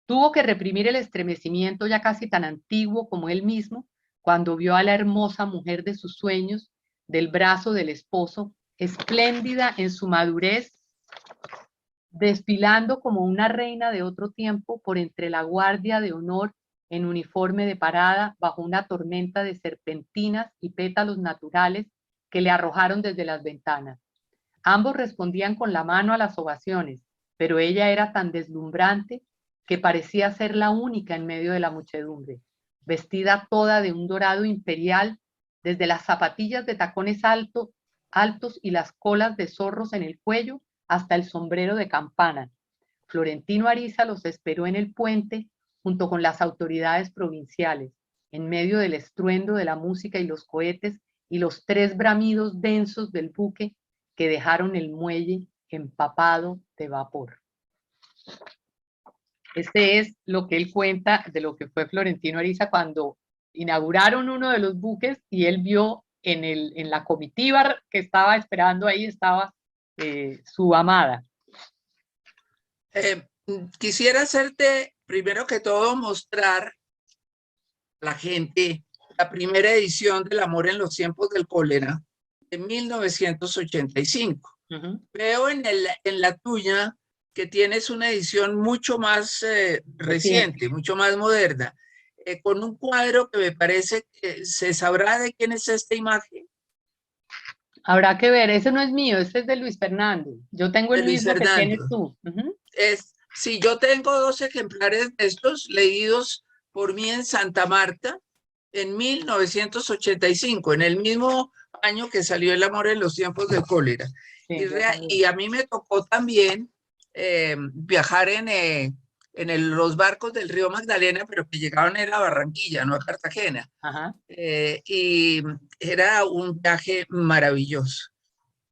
Tuvo que reprimir el estremecimiento ya casi tan antiguo como él mismo cuando vio a la hermosa mujer de sus sueños, del brazo del esposo, espléndida en su madurez, desfilando como una reina de otro tiempo por entre la guardia de honor en uniforme de parada bajo una tormenta de serpentinas y pétalos naturales que le arrojaron desde las ventanas. Ambos respondían con la mano a las ovaciones, pero ella era tan deslumbrante que parecía ser la única en medio de la muchedumbre, vestida toda de un dorado imperial, desde las zapatillas de tacones altos altos y las colas de zorros en el cuello hasta el sombrero de campana. Florentino Ariza los esperó en el puente junto con las autoridades provinciales, en medio del estruendo de la música y los cohetes y los 3 bramidos densos del buque que dejaron el muelle empapado de vapor. Este es lo que él cuenta de lo que fue Florentino Ariza cuando inauguraron uno de los buques y él vio en la comitiva que estaba esperando ahí, estaba su amada. Quisiera hacerte, primero que todo, mostrar a la gente la primera edición del Amor en los tiempos del cólera de 1985. Veo en la tuya que tienes una edición mucho más reciente, mucho más moderna, con un cuadro que me parece que se sabrá de quién es esta imagen. Habrá que ver, ese no es mío, este es de Luis Fernando. Yo tengo el mismo que tienes tú. Sí, yo tengo 2 ejemplares de estos leídos por mí en Santa Marta en 1985, en el mismo año que salió El amor en los tiempos del cólera. Sí, y a mí me tocó también viajar en los barcos del río Magdalena, pero que llegaban a Barranquilla, no a Cartagena. Y era un viaje maravilloso.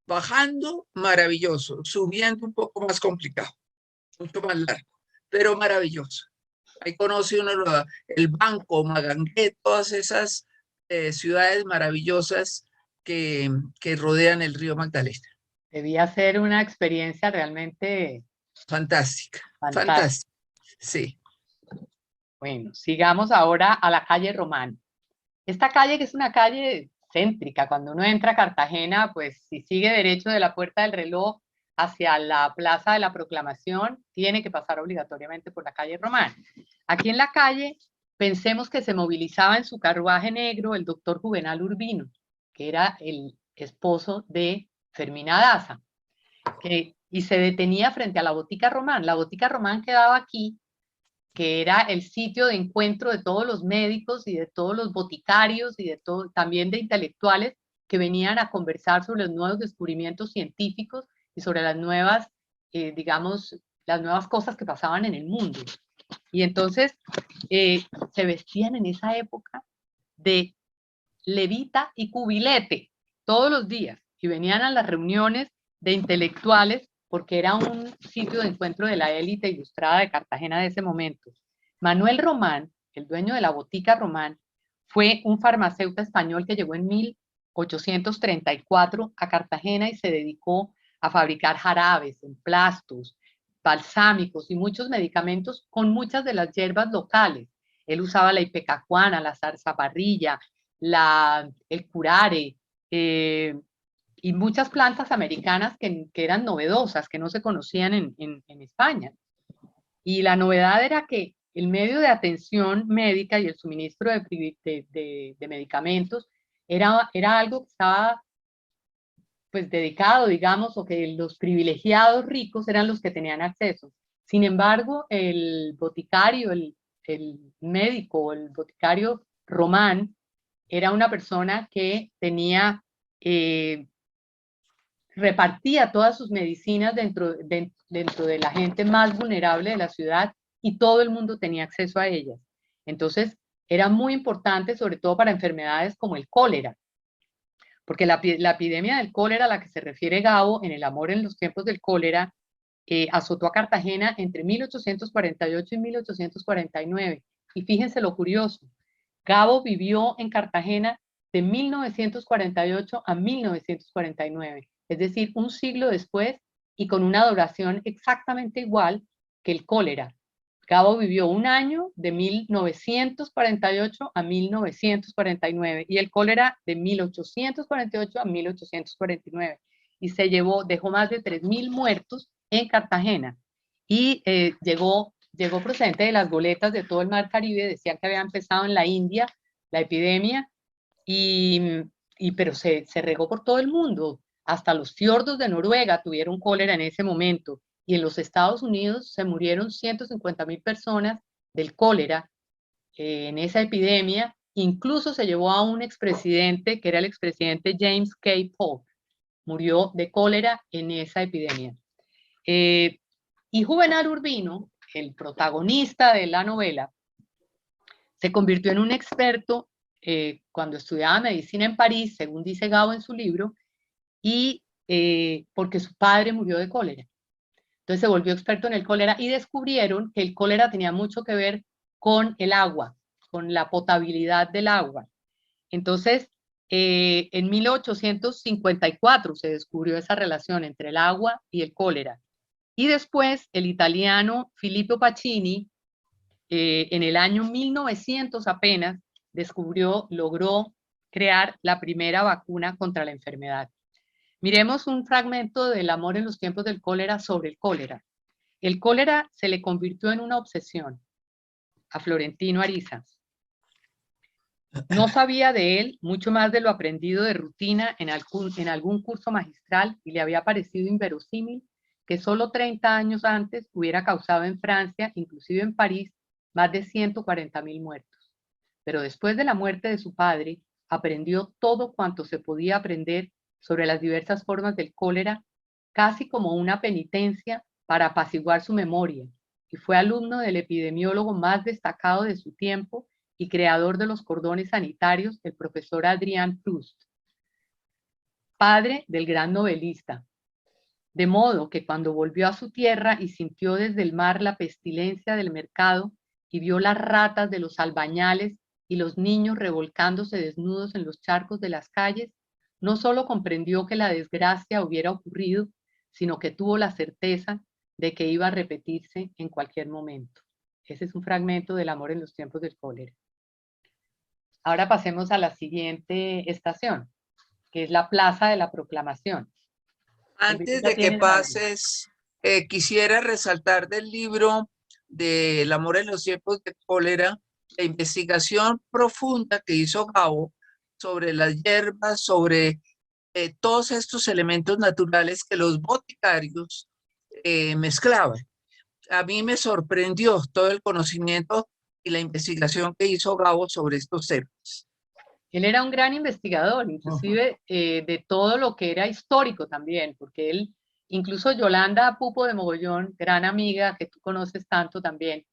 Bajando, maravilloso. Subiendo, un poco más complicado, mucho más largo, pero maravilloso. Ahí conoce uno el Banco, Magangué, todas esas ciudades maravillosas que rodean el río Magdalena. Debía ser una experiencia realmente fantástica. Fantástica, sí. Bueno, sigamos ahora a la calle Román. Esta calle, que es una calle céntrica, cuando uno entra a Cartagena, pues si sigue derecho de la Puerta del Reloj hacia la Plaza de la Proclamación, tiene que pasar obligatoriamente por la calle Román. Aquí en la calle, pensemos que se movilizaba en su carruaje negro el doctor Juvenal Urbino, que era el esposo de Fermina Daza, y se detenía frente a la Botica Román. La Botica Román quedaba aquí, que era el sitio de encuentro de todos los médicos y de todos los boticarios y de todo, también de intelectuales que venían a conversar sobre los nuevos descubrimientos científicos y sobre las nuevas, digamos, las nuevas cosas que pasaban en el mundo. Y entonces se vestían en esa época de levita y cubilete todos los días y venían a las reuniones de intelectuales porque era un sitio de encuentro de la élite ilustrada de Cartagena de ese momento. Manuel Román, el dueño de la Botica Román, fue un farmacéutico español que llegó en 1834 a Cartagena y se dedicó a fabricar jarabes, emplastos, balsámicos y muchos medicamentos con muchas de las hierbas locales. Él usaba la ipecacuana, la zarzaparrilla, el curare, y muchas plantas americanas que eran novedosas, que no se conocían en España. Y la novedad era que el medio de atención médica y el suministro de medicamentos era algo que estaba pues dedicado, digamos, o que los privilegiados ricos eran los que tenían acceso. Sin embargo, el boticario, el médico, el boticario Román, era una persona que tenía, repartía todas sus medicinas dentro de la gente más vulnerable de la ciudad y todo el mundo tenía acceso a ellas. Entonces, era muy importante, sobre todo para enfermedades como el cólera, porque la epidemia del cólera a la que se refiere Gabo en El amor en los tiempos del cólera azotó a Cartagena entre 1848 y 1849. Y fíjense lo curioso, Gabo vivió en Cartagena de 1948 a 1949, es decir, un siglo después y con una duración exactamente igual que el cólera. Gabo vivió un año de 1948 a 1949 y el cólera de 1848 a 1849. Y dejó más de 3.000 muertos en Cartagena. Y llegó procedente de las goletas de todo el mar Caribe, decían que había empezado en la India la epidemia, pero se regó por todo el mundo. Hasta los fiordos de Noruega tuvieron cólera en ese momento. Y en los Estados Unidos se murieron 150.000 personas del cólera en esa epidemia. Incluso se llevó a un expresidente, que era el expresidente James K. Polk, murió de cólera en esa epidemia. Y Juvenal Urbino, el protagonista de la novela, se convirtió en un experto cuando estudiaba medicina en París, según dice Gabo en su libro, y porque su padre murió de cólera. Entonces se volvió experto en el cólera y descubrieron que el cólera tenía mucho que ver con el agua, con la potabilidad del agua. Entonces, en 1854 se descubrió esa relación entre el agua y el cólera. Y después el italiano Filippo Pacini, en el año 1900 apenas, logró crear la primera vacuna contra la enfermedad. Miremos un fragmento del Amor en los tiempos del cólera sobre el cólera. El cólera se le convirtió en una obsesión a Florentino Ariza. No sabía de él mucho más de lo aprendido de rutina en algún curso magistral y le había parecido inverosímil que solo 30 años antes hubiera causado en Francia, inclusive en París, más de 140.000 muertos. Pero después de la muerte de su padre, aprendió todo cuanto se podía aprender sobre las diversas formas del cólera, casi como una penitencia para apaciguar su memoria, y fue alumno del epidemiólogo más destacado de su tiempo y creador de los cordones sanitarios, el profesor Adrien Proust, padre del gran novelista. De modo que cuando volvió a su tierra y sintió desde el mar la pestilencia del mercado y vio las ratas de los albañales y los niños revolcándose desnudos en los charcos de las calles, no solo comprendió que la desgracia hubiera ocurrido, sino que tuvo la certeza de que iba a repetirse en cualquier momento. Ese es un fragmento del Amor en los tiempos del cólera. Ahora pasemos a la siguiente estación, que es la Plaza de la Proclamación. Antes de que pases, quisiera resaltar del libro de El amor en los tiempos de cólera, la investigación profunda que hizo Gabo sobre las hierbas, sobre todos estos elementos naturales que los boticarios mezclaban. A mí me sorprendió todo el conocimiento y la investigación que hizo Gabo sobre estos temas. Él era un gran investigador, inclusive de todo lo que era histórico también, porque él, incluso Yolanda Pupo de Mogollón, gran amiga que tú conoces tanto también,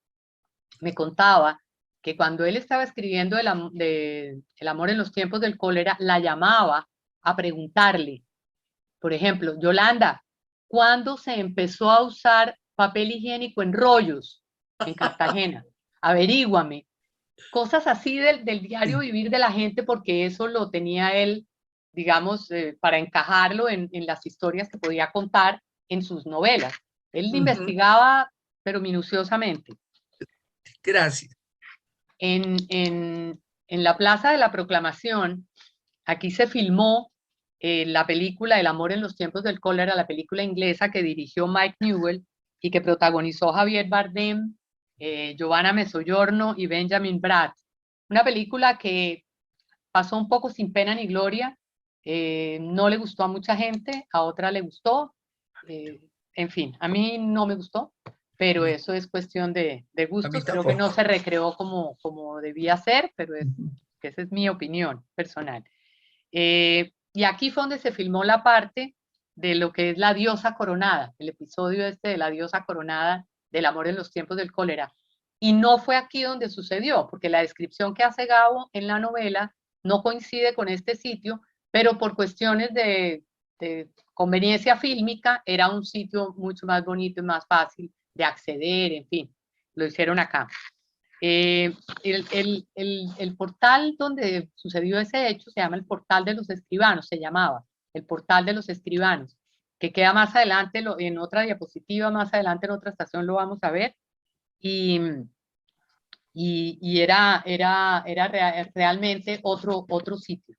me contaba que cuando él estaba escribiendo El amor en los tiempos del cólera, la llamaba a preguntarle, por ejemplo, Yolanda, ¿cuándo se empezó a usar papel higiénico en rollos en Cartagena? Averíguame. Cosas así del diario vivir de la gente, porque eso lo tenía él, digamos, para encajarlo en las historias que podía contar en sus novelas. Él investigaba, pero minuciosamente. Gracias. En la Plaza de la Proclamación, aquí se filmó la película El amor en los tiempos del cólera, la película inglesa que dirigió Mike Newell y que protagonizó Javier Bardem, Giovanna Mezzogiorno y Benjamin Bratt. Una película que pasó un poco sin pena ni gloria, no le gustó a mucha gente, a otra le gustó, en fin, a mí no me gustó, pero eso es cuestión de gustos. Creo que no se recreó como debía ser, pero esa es mi opinión personal. Y aquí fue donde se filmó la parte de lo que es la diosa coronada, el episodio este de la diosa coronada del amor en los tiempos del cólera. Y no fue aquí donde sucedió, porque la descripción que hace Gabo en la novela no coincide con este sitio, pero por cuestiones de conveniencia fílmica era un sitio mucho más bonito y más fácil de acceder, en fin, lo hicieron acá. El portal donde sucedió ese hecho se llama el Portal de los Escribanos, se llamaba el Portal de los Escribanos, que queda más adelante, en otra diapositiva, más adelante en otra estación lo vamos a ver, y era realmente otro sitio.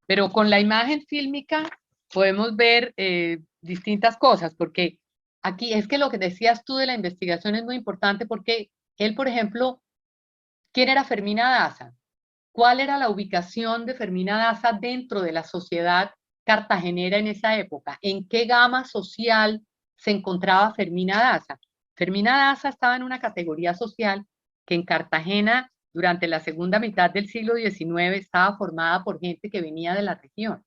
Pero con la imagen fílmica podemos ver distintas cosas, porque aquí es que lo que decías tú de la investigación es muy importante, porque él, por ejemplo, ¿quién era Fermina Daza? ¿Cuál era la ubicación de Fermina Daza dentro de la sociedad cartagenera en esa época? ¿En qué gama social se encontraba Fermina Daza? Fermina Daza estaba en una categoría social que en Cartagena durante la segunda mitad del siglo XIX estaba formada por gente que venía de la región,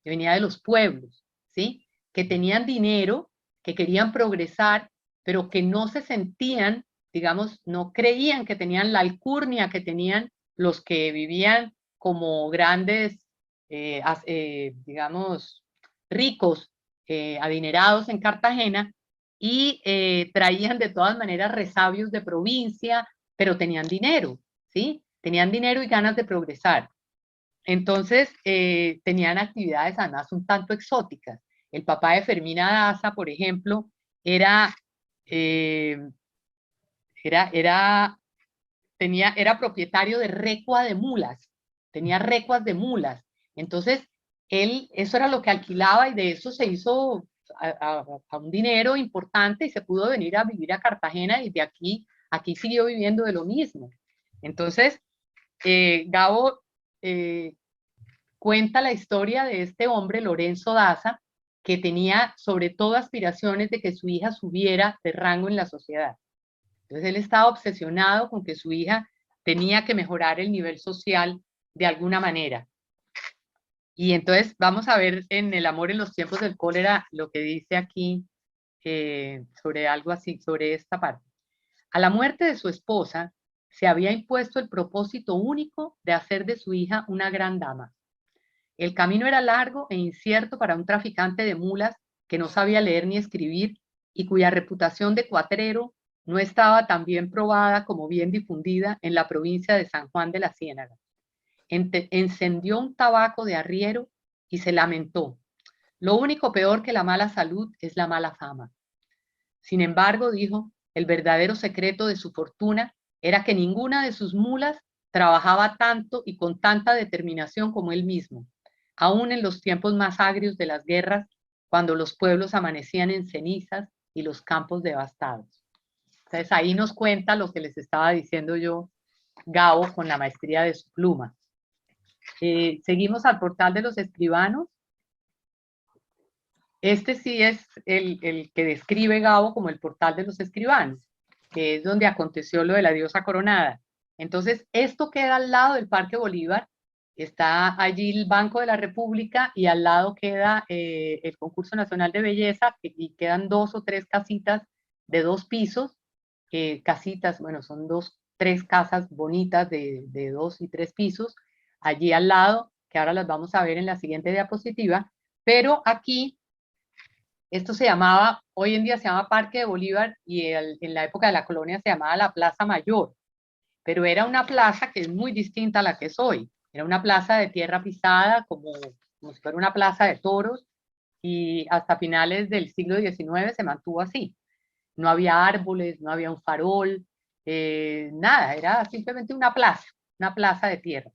que venía de los pueblos. ¿sí? Que tenían dinero, que querían progresar, pero que no se sentían, digamos, no creían que tenían la alcurnia que tenían los que vivían como grandes, digamos, ricos, adinerados en Cartagena, y traían de todas maneras resabios de provincia, pero tenían dinero, ¿sí? Tenían dinero y ganas de progresar. Entonces, tenían actividades además un tanto exóticas. El papá de Fermina Daza, por ejemplo, era, eh, era, era propietario de recua de mulas, tenía recuas de mulas. Entonces, él, eso era lo que alquilaba y de eso se hizo a un dinero importante y se pudo venir a vivir a Cartagena y de aquí siguió viviendo de lo mismo. Entonces, Gabo cuenta la historia de este hombre, Lorenzo Daza, que tenía sobre todo aspiraciones de que su hija subiera de rango en la sociedad. Entonces él estaba obsesionado con que su hija tenía que mejorar el nivel social de alguna manera. Y entonces vamos a ver en El amor en los tiempos del cólera lo que dice aquí sobre algo así, sobre esta parte. A la muerte de su esposa se había impuesto el propósito único de hacer de su hija una gran dama. El camino era largo e incierto para un traficante de mulas que no sabía leer ni escribir y cuya reputación de cuatrero no estaba tan bien probada como bien difundida en la provincia de San Juan de la Ciénaga. Encendió un tabaco de arriero y se lamentó. Lo único peor que la mala salud es la mala fama. Sin embargo, dijo, el verdadero secreto de su fortuna era que ninguna de sus mulas trabajaba tanto y con tanta determinación como él mismo, aún en los tiempos más agrios de las guerras, cuando los pueblos amanecían en cenizas y los campos devastados. Entonces ahí nos cuenta lo que les estaba diciendo yo, Gabo, con la maestría de su pluma. Seguimos al portal de los escribanos. Este sí es el que describe Gabo como el portal de los escribanos, que es donde aconteció lo de la diosa coronada. Entonces, esto queda al lado del Parque Bolívar, está allí el Banco de la República y al lado queda el Concurso Nacional de Belleza y quedan 2 o 3 casitas de 2 pisos, casitas, bueno, son 2, 3 casas bonitas de 2 y 3 pisos, allí al lado, que ahora las vamos a ver en la siguiente diapositiva, pero aquí esto se llamaba, hoy en día se llama Parque de Bolívar y en la época de la colonia se llamaba la Plaza Mayor, pero era una plaza que es muy distinta a la que es hoy. Era una plaza de tierra pisada, como si fuera una plaza de toros, y hasta finales del siglo XIX se mantuvo así. No había árboles, no había un farol, nada, era simplemente una plaza de tierra.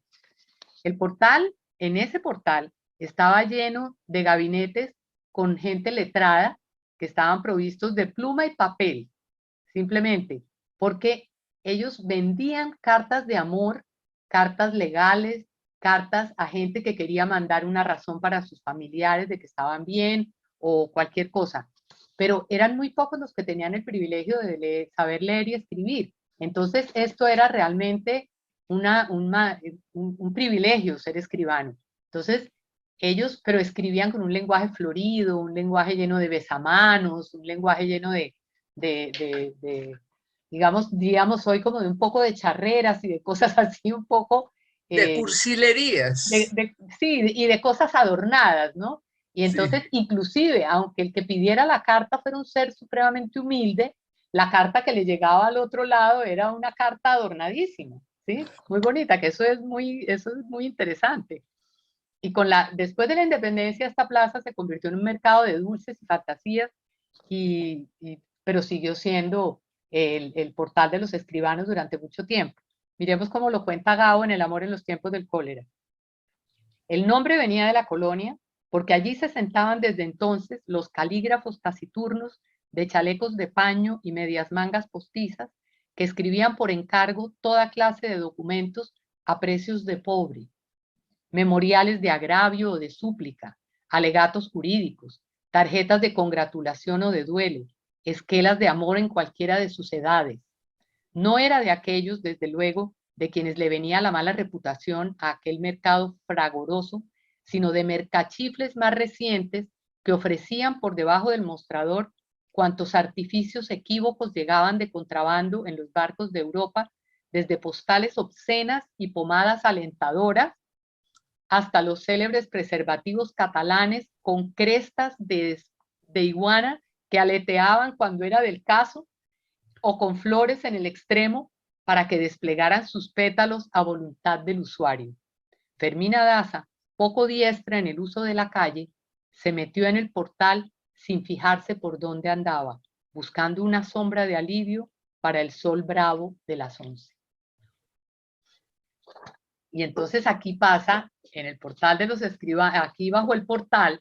El portal, en ese portal, estaba lleno de gabinetes con gente letrada que estaban provistos de pluma y papel, simplemente, porque ellos vendían cartas de amor, cartas legales, cartas a gente que quería mandar una razón para sus familiares de que estaban bien o cualquier cosa. Pero eran muy pocos los que tenían el privilegio de saber leer y escribir. Entonces, esto era realmente un privilegio ser escribano. Entonces, ellos, pero escribían con un lenguaje florido, un lenguaje lleno de besamanos, un lenguaje lleno de digamos hoy como de un poco de charreras y de cosas así un poco... de cursilerías. Sí, y de cosas adornadas, ¿no? Y entonces, sí, inclusive, aunque el que pidiera la carta fuera un ser supremamente humilde, la carta que le llegaba al otro lado era una carta adornadísima, ¿sí? Muy bonita, que eso es muy interesante. Y después de la independencia, esta plaza se convirtió en un mercado de dulces y fantasías, pero siguió siendo el portal de los escribanos durante mucho tiempo. Miremos cómo lo cuenta Gabo en El amor en los tiempos del cólera. El nombre venía de la colonia, porque allí se sentaban desde entonces los calígrafos taciturnos de chalecos de paño y medias mangas postizas, que escribían por encargo toda clase de documentos a precios de pobre, memoriales de agravio o de súplica, alegatos jurídicos, tarjetas de congratulación o de duelo, esquelas de amor en cualquiera de sus edades. No era de aquellos, desde luego, de quienes le venía la mala reputación a aquel mercado fragoroso, sino de mercachifles más recientes que ofrecían por debajo del mostrador cuantos artificios equívocos llegaban de contrabando en los barcos de Europa, desde postales obscenas y pomadas alentadoras, hasta los célebres preservativos catalanes con crestas de iguana que aleteaban cuando era del caso, o con flores en el extremo para que desplegaran sus pétalos a voluntad del usuario. Fermina Daza, poco diestra en el uso de la calle, se metió en el portal sin fijarse por dónde andaba, buscando una sombra de alivio para el sol bravo de las 11. Y entonces aquí pasa, en el portal de los escribanos, aquí bajo el portal,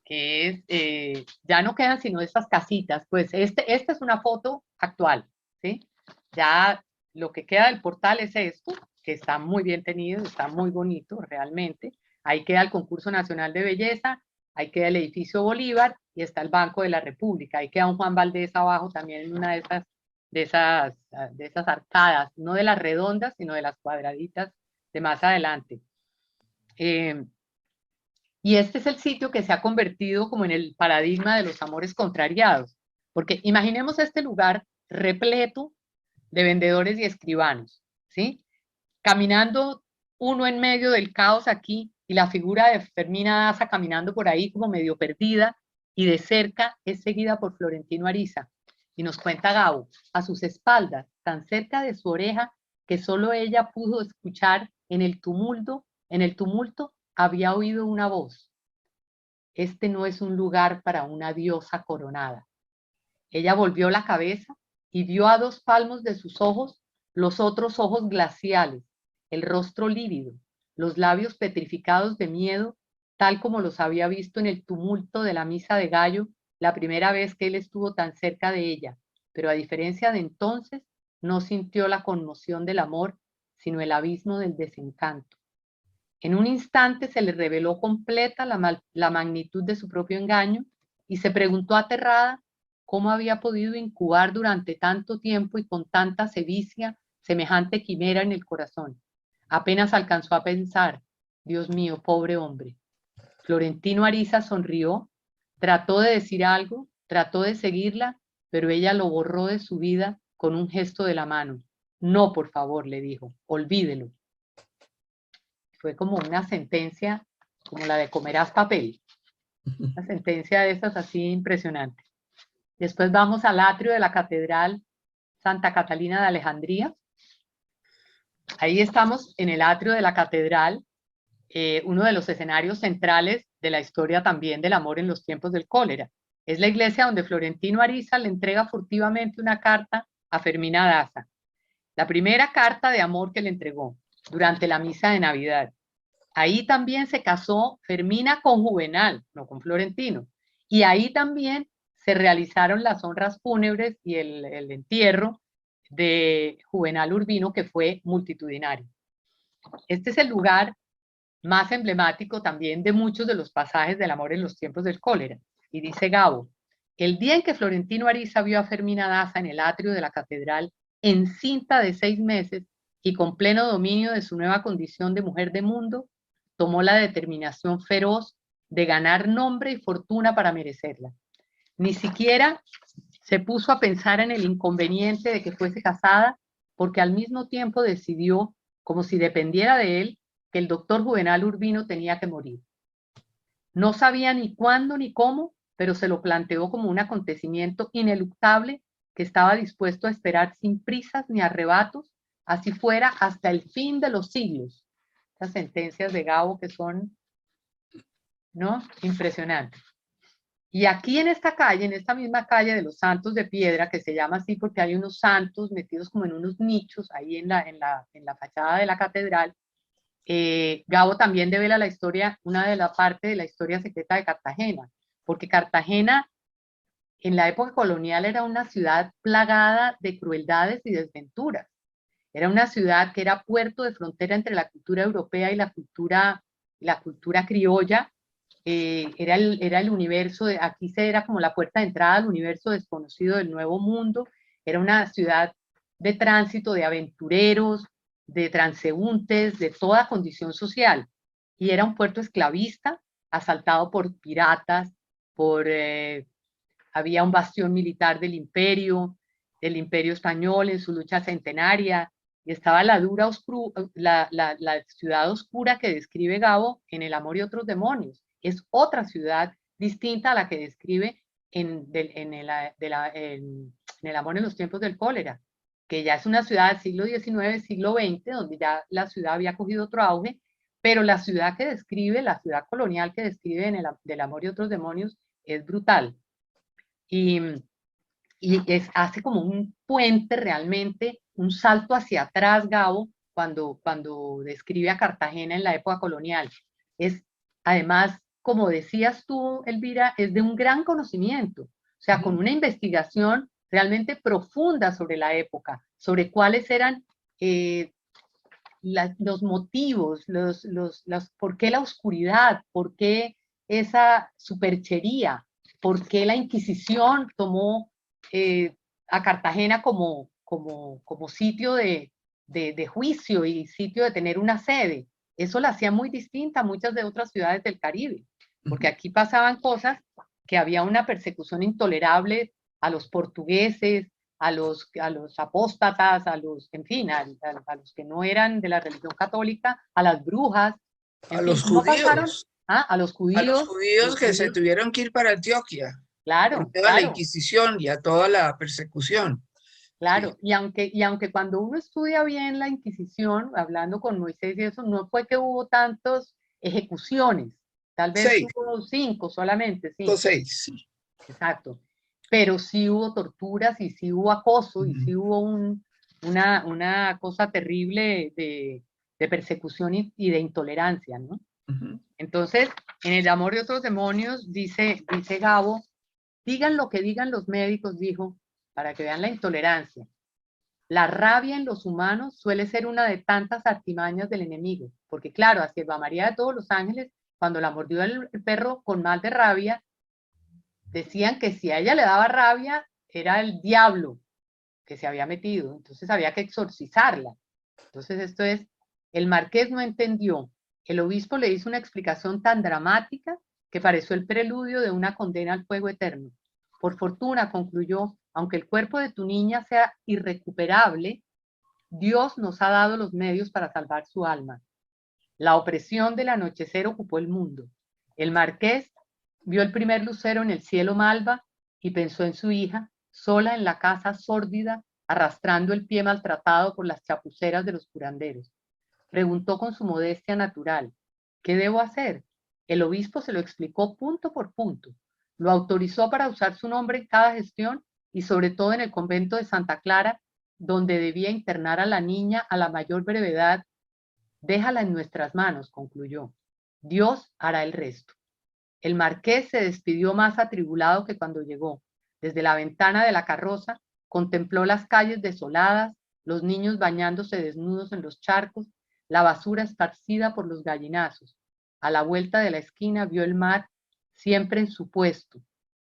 que es, ya no quedan sino estas casitas, pues esta es una foto actual, ¿sí? Ya lo que queda del portal es esto, que está muy bien tenido, está muy bonito realmente. Ahí queda el Concurso Nacional de Belleza, ahí queda el edificio Bolívar y está el Banco de la República. Ahí queda un Juan Valdés abajo también en una de esas arcadas, no de las redondas, sino de las cuadraditas de más adelante. Y este es el sitio que se ha convertido como en el paradigma de los amores contrariados, porque imaginemos este lugar repleto de vendedores y escribanos, ¿sí? Caminando uno en medio del caos aquí y la figura de Fermina Daza caminando por ahí como medio perdida y de cerca es seguida por Florentino Ariza. Y nos cuenta Gabo, a sus espaldas, tan cerca de su oreja que solo ella pudo escuchar en el tumulto había oído una voz. Este no es un lugar para una diosa coronada. Ella volvió la cabeza y vio a 2 palmos de sus ojos los otros ojos glaciales, el rostro lívido, los labios petrificados de miedo, tal como los había visto en el tumulto de la misa de gallo la primera vez que él estuvo tan cerca de ella, pero a diferencia de entonces, no sintió la conmoción del amor, sino el abismo del desencanto. En un instante se le reveló completa la magnitud de su propio engaño y se preguntó aterrada cómo había podido incubar durante tanto tiempo y con tanta sevicia semejante quimera en el corazón. Apenas alcanzó a pensar, Dios mío, pobre hombre. Florentino Ariza sonrió, trató de decir algo, trató de seguirla, pero ella lo borró de su vida con un gesto de la mano. No, por favor, le dijo, olvídelo. Fue como una sentencia, como la de comerás papel. Una sentencia de esas así impresionante. Después vamos al atrio de la Catedral Santa Catalina de Alejandría. Ahí estamos en el atrio de la Catedral, uno de los escenarios centrales de la historia también del amor en los tiempos del cólera. Es la iglesia donde Florentino Ariza le entrega furtivamente una carta a Fermina Daza. La primera carta de amor que le entregó durante la misa de Navidad. Ahí también se casó Fermina con Juvenal, no con Florentino. Y ahí también se realizaron las honras fúnebres y el entierro de Juvenal Urbino, que fue multitudinario. Este es el lugar más emblemático también de muchos de los pasajes del amor en los tiempos del cólera. Y dice Gabo, el día en que Florentino Ariza vio a Fermina Daza en el atrio de la catedral, encinta de 6 meses y con pleno dominio de su nueva condición de mujer de mundo, tomó la determinación feroz de ganar nombre y fortuna para merecerla. Ni siquiera se puso a pensar en el inconveniente de que fuese casada, porque al mismo tiempo decidió, como si dependiera de él, que el doctor Juvenal Urbino tenía que morir. No sabía ni cuándo ni cómo, pero se lo planteó como un acontecimiento ineluctable que estaba dispuesto a esperar sin prisas ni arrebatos, así fuera hasta el fin de los siglos. Estas sentencias de Gabo que son, ¿no?, impresionantes. Y aquí en esta calle, en esta misma calle de los Santos de Piedra, que se llama así porque hay unos santos metidos como en unos nichos ahí en la fachada de la catedral, Gabo también devela la historia, una de las partes de la historia secreta de Cartagena, porque Cartagena en la época colonial era una ciudad plagada de crueldades y desventuras. Era una ciudad que era puerto de frontera entre la cultura europea y la cultura criolla. Era el universo, aquí era como la puerta de entrada al universo desconocido del Nuevo Mundo. Era una ciudad de tránsito, de aventureros, de transeúntes, de toda condición social. Y era un puerto esclavista, asaltado por piratas, había un bastión militar del imperio español en su lucha centenaria, y estaba la ciudad oscura que describe Gabo en El amor y otros demonios. Es otra ciudad distinta a la que describe en El amor en los tiempos del cólera, que ya es una ciudad del siglo XIX, siglo XX, donde ya la ciudad había cogido otro auge, pero la ciudad que describe, la ciudad colonial que describe en Del amor y otros demonios, es brutal. Y hace como un puente realmente, un salto hacia atrás, Gabo, cuando describe a Cartagena en la época colonial. Es, además, como decías tú, Elvira, es de un gran conocimiento, o sea, con una investigación realmente profunda sobre la época, sobre cuáles eran los motivos, por qué la oscuridad, por qué esa superchería, por qué la Inquisición tomó a Cartagena como sitio de juicio y sitio de tener una sede. Eso la hacía muy distinta a muchas de otras ciudades del Caribe, porque aquí pasaban cosas que había una persecución intolerable a los portugueses, a los apóstatas, en fin, a los que no eran de la religión católica, a las brujas. A los judíos. A los judíos. A los judíos que se tuvieron que ir para Antioquia. Claro, por toda la Inquisición y a toda la persecución. Claro, sí. y aunque cuando uno estudia bien la Inquisición, hablando con Moisés y eso, no fue que hubo tantas ejecuciones, tal vez 6. hubo 5 solamente, sí. 6, sí. Exacto, pero sí hubo torturas y sí hubo acoso y sí hubo una cosa terrible de persecución y de intolerancia, ¿no? Entonces, en El amor y otros demonios, dice Gabo, digan lo que digan los médicos, dijo, para que vean la intolerancia. La rabia en los humanos suele ser una de tantas artimañas del enemigo, porque claro, a Eva María de todos los ángeles, cuando la mordió el perro con mal de rabia, decían que si a ella le daba rabia, era el diablo que se había metido, entonces había que exorcizarla. Entonces esto es, el marqués no entendió, el obispo le hizo una explicación tan dramática que pareció el preludio de una condena al fuego eterno. Por fortuna, concluyó, aunque el cuerpo de tu niña sea irrecuperable, Dios nos ha dado los medios para salvar su alma. La opresión del anochecer ocupó el mundo. El marqués vio el primer lucero en el cielo malva y pensó en su hija, sola en la casa sórdida, arrastrando el pie maltratado por las chapuceras de los curanderos. Preguntó con su modestia natural, ¿qué debo hacer? El obispo se lo explicó punto por punto. Lo autorizó para usar su nombre en cada gestión y sobre todo en el convento de Santa Clara, donde debía internar a la niña a la mayor brevedad. Déjala en nuestras manos, concluyó. Dios hará el resto. El marqués se despidió más atribulado que cuando llegó. Desde la ventana de la carroza contempló las calles desoladas, los niños bañándose desnudos en los charcos, la basura esparcida por los gallinazos. A la vuelta de la esquina vio el mar siempre en su puesto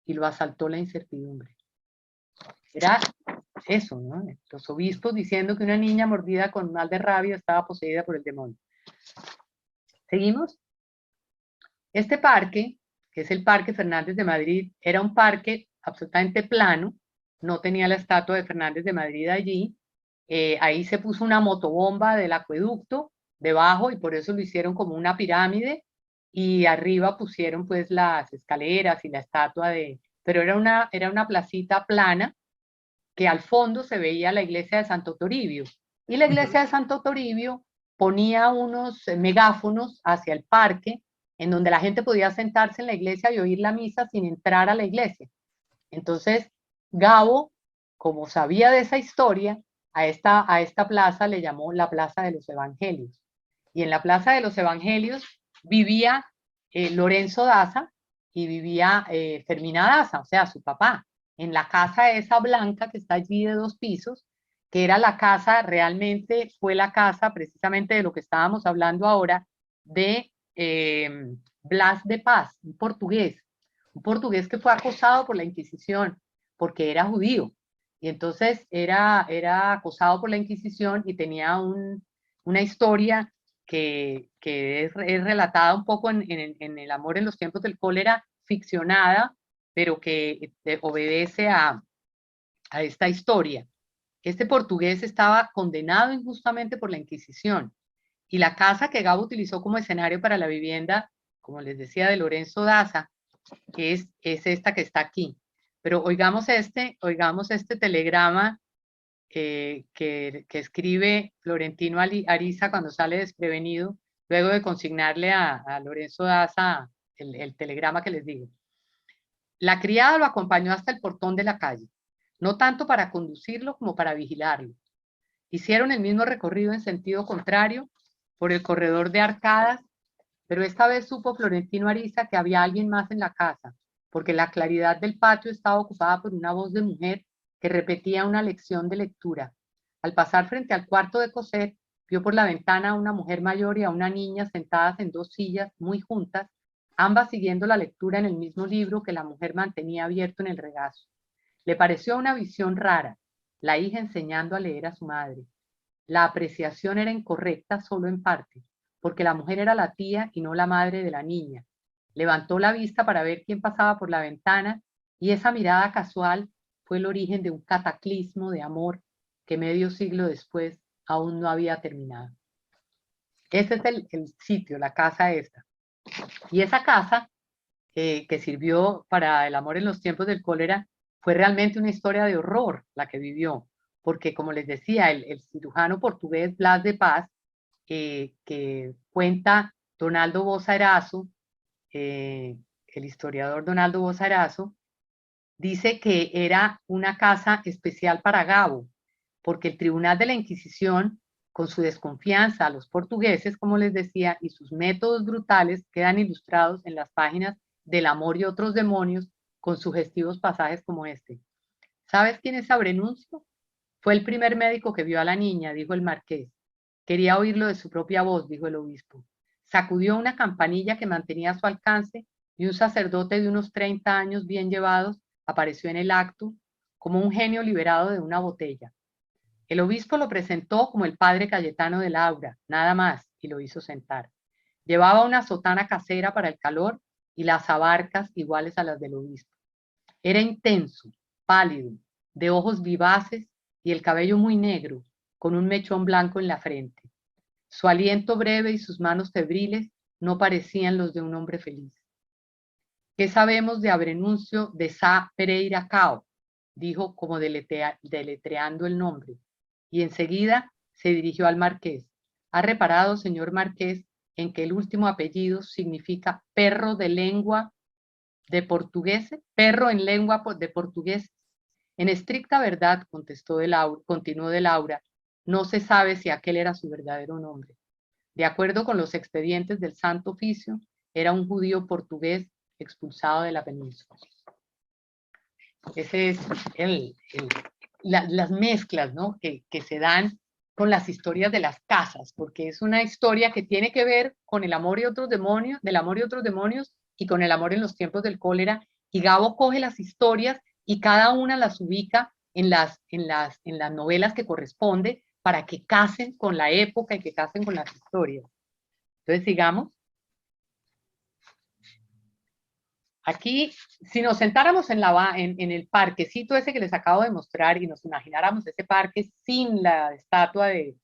y lo asaltó la incertidumbre. Era eso, ¿no? Los obispos diciendo que una niña mordida con mal de rabia estaba poseída por el demonio. ¿Seguimos? Este parque, que es el Parque Fernández de Madrid, era un parque absolutamente plano, no tenía la estatua de Fernández de Madrid allí. Ahí se puso una motobomba del acueducto debajo y por eso lo hicieron como una pirámide, y arriba pusieron pues las escaleras y la estatua pero era una placita plana que al fondo se veía la iglesia de Santo Toribio, y la iglesia de Santo Toribio ponía unos megáfonos hacia el parque en donde la gente podía sentarse en la iglesia y oír la misa sin entrar a la iglesia. Entonces, Gabo, como sabía de esa historia, a esta plaza le llamó la Plaza de los Evangelios. Y en la Plaza de los Evangelios vivía Lorenzo Daza y vivía Fermina Daza, o sea, su papá, en la casa esa blanca que está allí de 2 pisos, que era la casa, realmente fue la casa precisamente de lo que estábamos hablando ahora, de Blas de Paz, un portugués que fue acosado por la Inquisición porque era judío, y entonces era acosado por la Inquisición y tenía una historia que es relatada un poco en El amor en los tiempos del cólera, ficcionada, pero que obedece a esta historia. Este portugués estaba condenado injustamente por la Inquisición y la casa que Gabo utilizó como escenario para la vivienda, como les decía, de Lorenzo Daza, que es esta que está aquí. Pero oigamos este telegrama que escribe Florentino Ariza cuando sale desprevenido, luego de consignarle a Lorenzo Daza el telegrama que les digo. La criada lo acompañó hasta el portón de la calle, no tanto para conducirlo como para vigilarlo. Hicieron el mismo recorrido en sentido contrario por el corredor de arcadas, pero esta vez supo Florentino Ariza que había alguien más en la casa, porque la claridad del patio estaba ocupada por una voz de mujer que repetía una lección de lectura. Al pasar frente al cuarto de Cosette, vio por la ventana a una mujer mayor y a una niña sentadas en dos sillas muy juntas, ambas siguiendo la lectura en el mismo libro que la mujer mantenía abierto en el regazo. Le pareció una visión rara, la hija enseñando a leer a su madre. La apreciación era incorrecta solo en parte, porque la mujer era la tía y no la madre de la niña. Levantó la vista para ver quién pasaba por la ventana y esa mirada casual fue el origen de un cataclismo de amor que medio siglo después aún no había terminado. Ese es el sitio, la casa esta. Y esa casa que sirvió para el amor en los tiempos del cólera fue realmente una historia de horror la que vivió, porque como les decía, el cirujano portugués Blas de Paz, que cuenta Donaldo Boza Erazo, el historiador Donaldo Boza Erazo, dice que era una casa especial para Gabo, porque el Tribunal de la Inquisición, con su desconfianza a los portugueses, como les decía, y sus métodos brutales, quedan ilustrados en las páginas del amor y otros demonios, con sugestivos pasajes como este. ¿Sabes quién es Abrenuncio? Fue el primer médico que vio a la niña, dijo el marqués. Quería oírlo de su propia voz, dijo el obispo. Sacudió una campanilla que mantenía a su alcance y un sacerdote de unos 30 años bien llevados apareció en el acto como un genio liberado de una botella. El obispo lo presentó como el padre Cayetano de Laura, nada más, y lo hizo sentar. Llevaba una sotana casera para el calor y las abarcas iguales a las del obispo. Era intenso, pálido, de ojos vivaces y el cabello muy negro, con un mechón blanco en la frente. Su aliento breve y sus manos febriles no parecían los de un hombre feliz. ¿Qué sabemos de Abrenuncio de Sá Pereira Cao? Dijo como deletreando el nombre. Y enseguida se dirigió al marqués. ¿Ha reparado, señor marqués, en que el último apellido significa perro de lengua de portugués? Perro en lengua de portugués. En estricta verdad, continuó de Laura, no se sabe si aquel era su verdadero nombre. De acuerdo con los expedientes del Santo Oficio, era un judío portugués expulsado de la península. Ese es las mezclas, ¿no? que se dan con las historias de las casas, porque es una historia que tiene que ver con el amor y otros demonios, del amor y otros demonios, y con el amor en los tiempos del cólera. Y Gabo coge las historias y cada una las ubica en las novelas que corresponde para que casen con la época y que casen con las historias. Entonces, sigamos. Aquí, si nos sentáramos en el parquecito ese que les acabo de mostrar y nos imagináramos ese parque sin la estatua de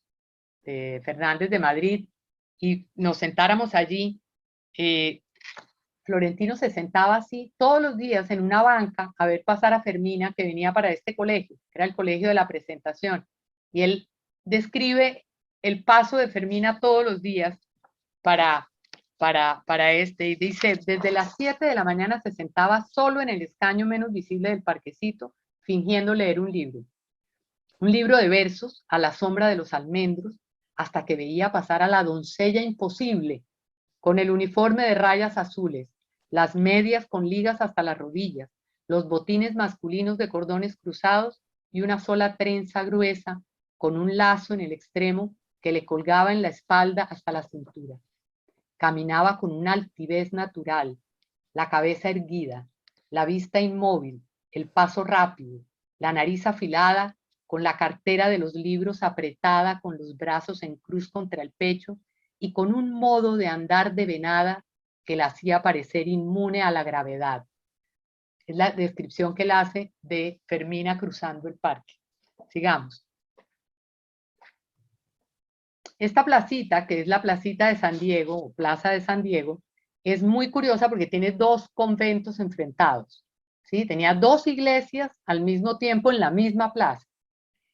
Fernández de Madrid y nos sentáramos allí, Florentino se sentaba así todos los días en una banca a ver pasar a Fermina, que venía para este colegio, que era el colegio de la Presentación. Y él describe el paso de Fermina todos los días para y dice, desde las 7 de la mañana se sentaba solo en el escaño menos visible del parquecito, fingiendo leer un libro de versos a la sombra de los almendros, hasta que veía pasar a la doncella imposible, con el uniforme de rayas azules, las medias con ligas hasta las rodillas, los botines masculinos de cordones cruzados y una sola trenza gruesa con un lazo en el extremo que le colgaba en la espalda hasta la cintura. Caminaba con una altivez natural, la cabeza erguida, la vista inmóvil, el paso rápido, la nariz afilada, con la cartera de los libros apretada con los brazos en cruz contra el pecho y con un modo de andar de venada que la hacía parecer inmune a la gravedad. Es la descripción que él hace de Fermina cruzando el parque. Sigamos. Esta placita, que es la placita de San Diego, o Plaza de San Diego, es muy curiosa porque tiene dos conventos enfrentados, ¿sí? Tenía dos iglesias al mismo tiempo en la misma plaza.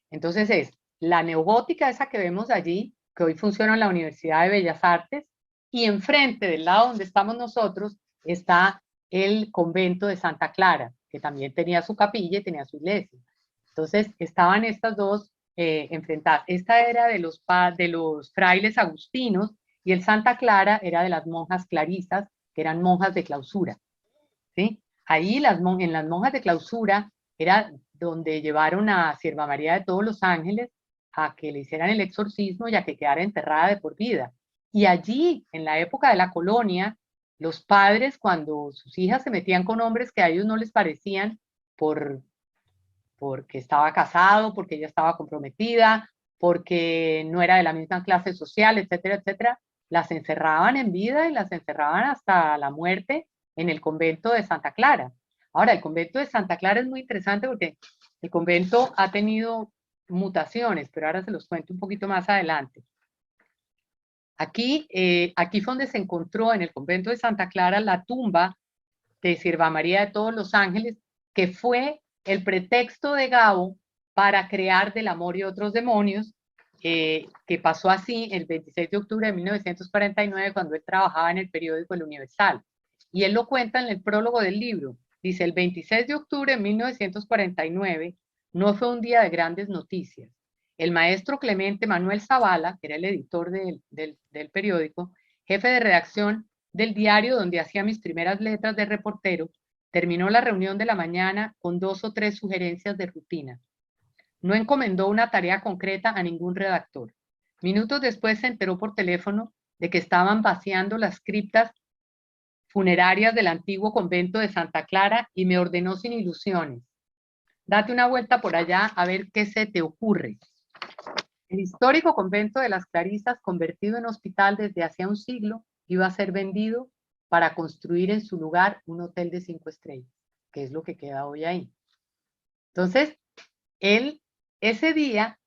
Entonces es la neogótica, esa que vemos allí, que hoy funciona en la Universidad de Bellas Artes, y enfrente, del lado donde estamos nosotros, está el convento de Santa Clara, que también tenía su capilla y tenía su iglesia. Entonces estaban estas dos enfrentadas. Esta era de los frailes agustinos y el Santa Clara era de las monjas clarisas, que eran monjas de clausura, ¿sí? Ahí en las monjas de clausura era donde llevaron a Sierva María de Todos los Ángeles a que le hicieran el exorcismo y a que quedara enterrada de por vida. Y allí, en la época de la colonia, los padres, cuando sus hijas se metían con hombres que a ellos no les parecían porque estaba casado, porque ella estaba comprometida, porque no era de la misma clase social, etcétera, etcétera, las encerraban en vida y las encerraban hasta la muerte en el convento de Santa Clara. Ahora, el convento de Santa Clara es muy interesante porque el convento ha tenido mutaciones, pero ahora se los cuento un poquito más adelante. Aquí fue donde se encontró en el convento de Santa Clara la tumba de Sierva María de Todos los Ángeles, que fue el pretexto de Gabo para crear Del amor y otros demonios, que pasó así el 26 de octubre de 1949 cuando él trabajaba en el periódico El Universal. Y él lo cuenta en el prólogo del libro. Dice, el 26 de octubre de 1949 no fue un día de grandes noticias. El maestro Clemente Manuel Zavala, que era el editor del periódico, jefe de redacción del diario donde hacía mis primeras letras de reportero, terminó la reunión de la mañana con 2 o 3 sugerencias de rutina. No encomendó una tarea concreta a ningún redactor. Minutos después se enteró por teléfono de que estaban vaciando las criptas funerarias del antiguo convento de Santa Clara y me ordenó sin ilusiones: date una vuelta por allá a ver qué se te ocurre. El histórico convento de las Clarisas, convertido en hospital desde hacía un siglo, iba a ser vendido para construir en su lugar un hotel de 5 estrellas, que es lo que queda hoy ahí. Entonces, él, ese día,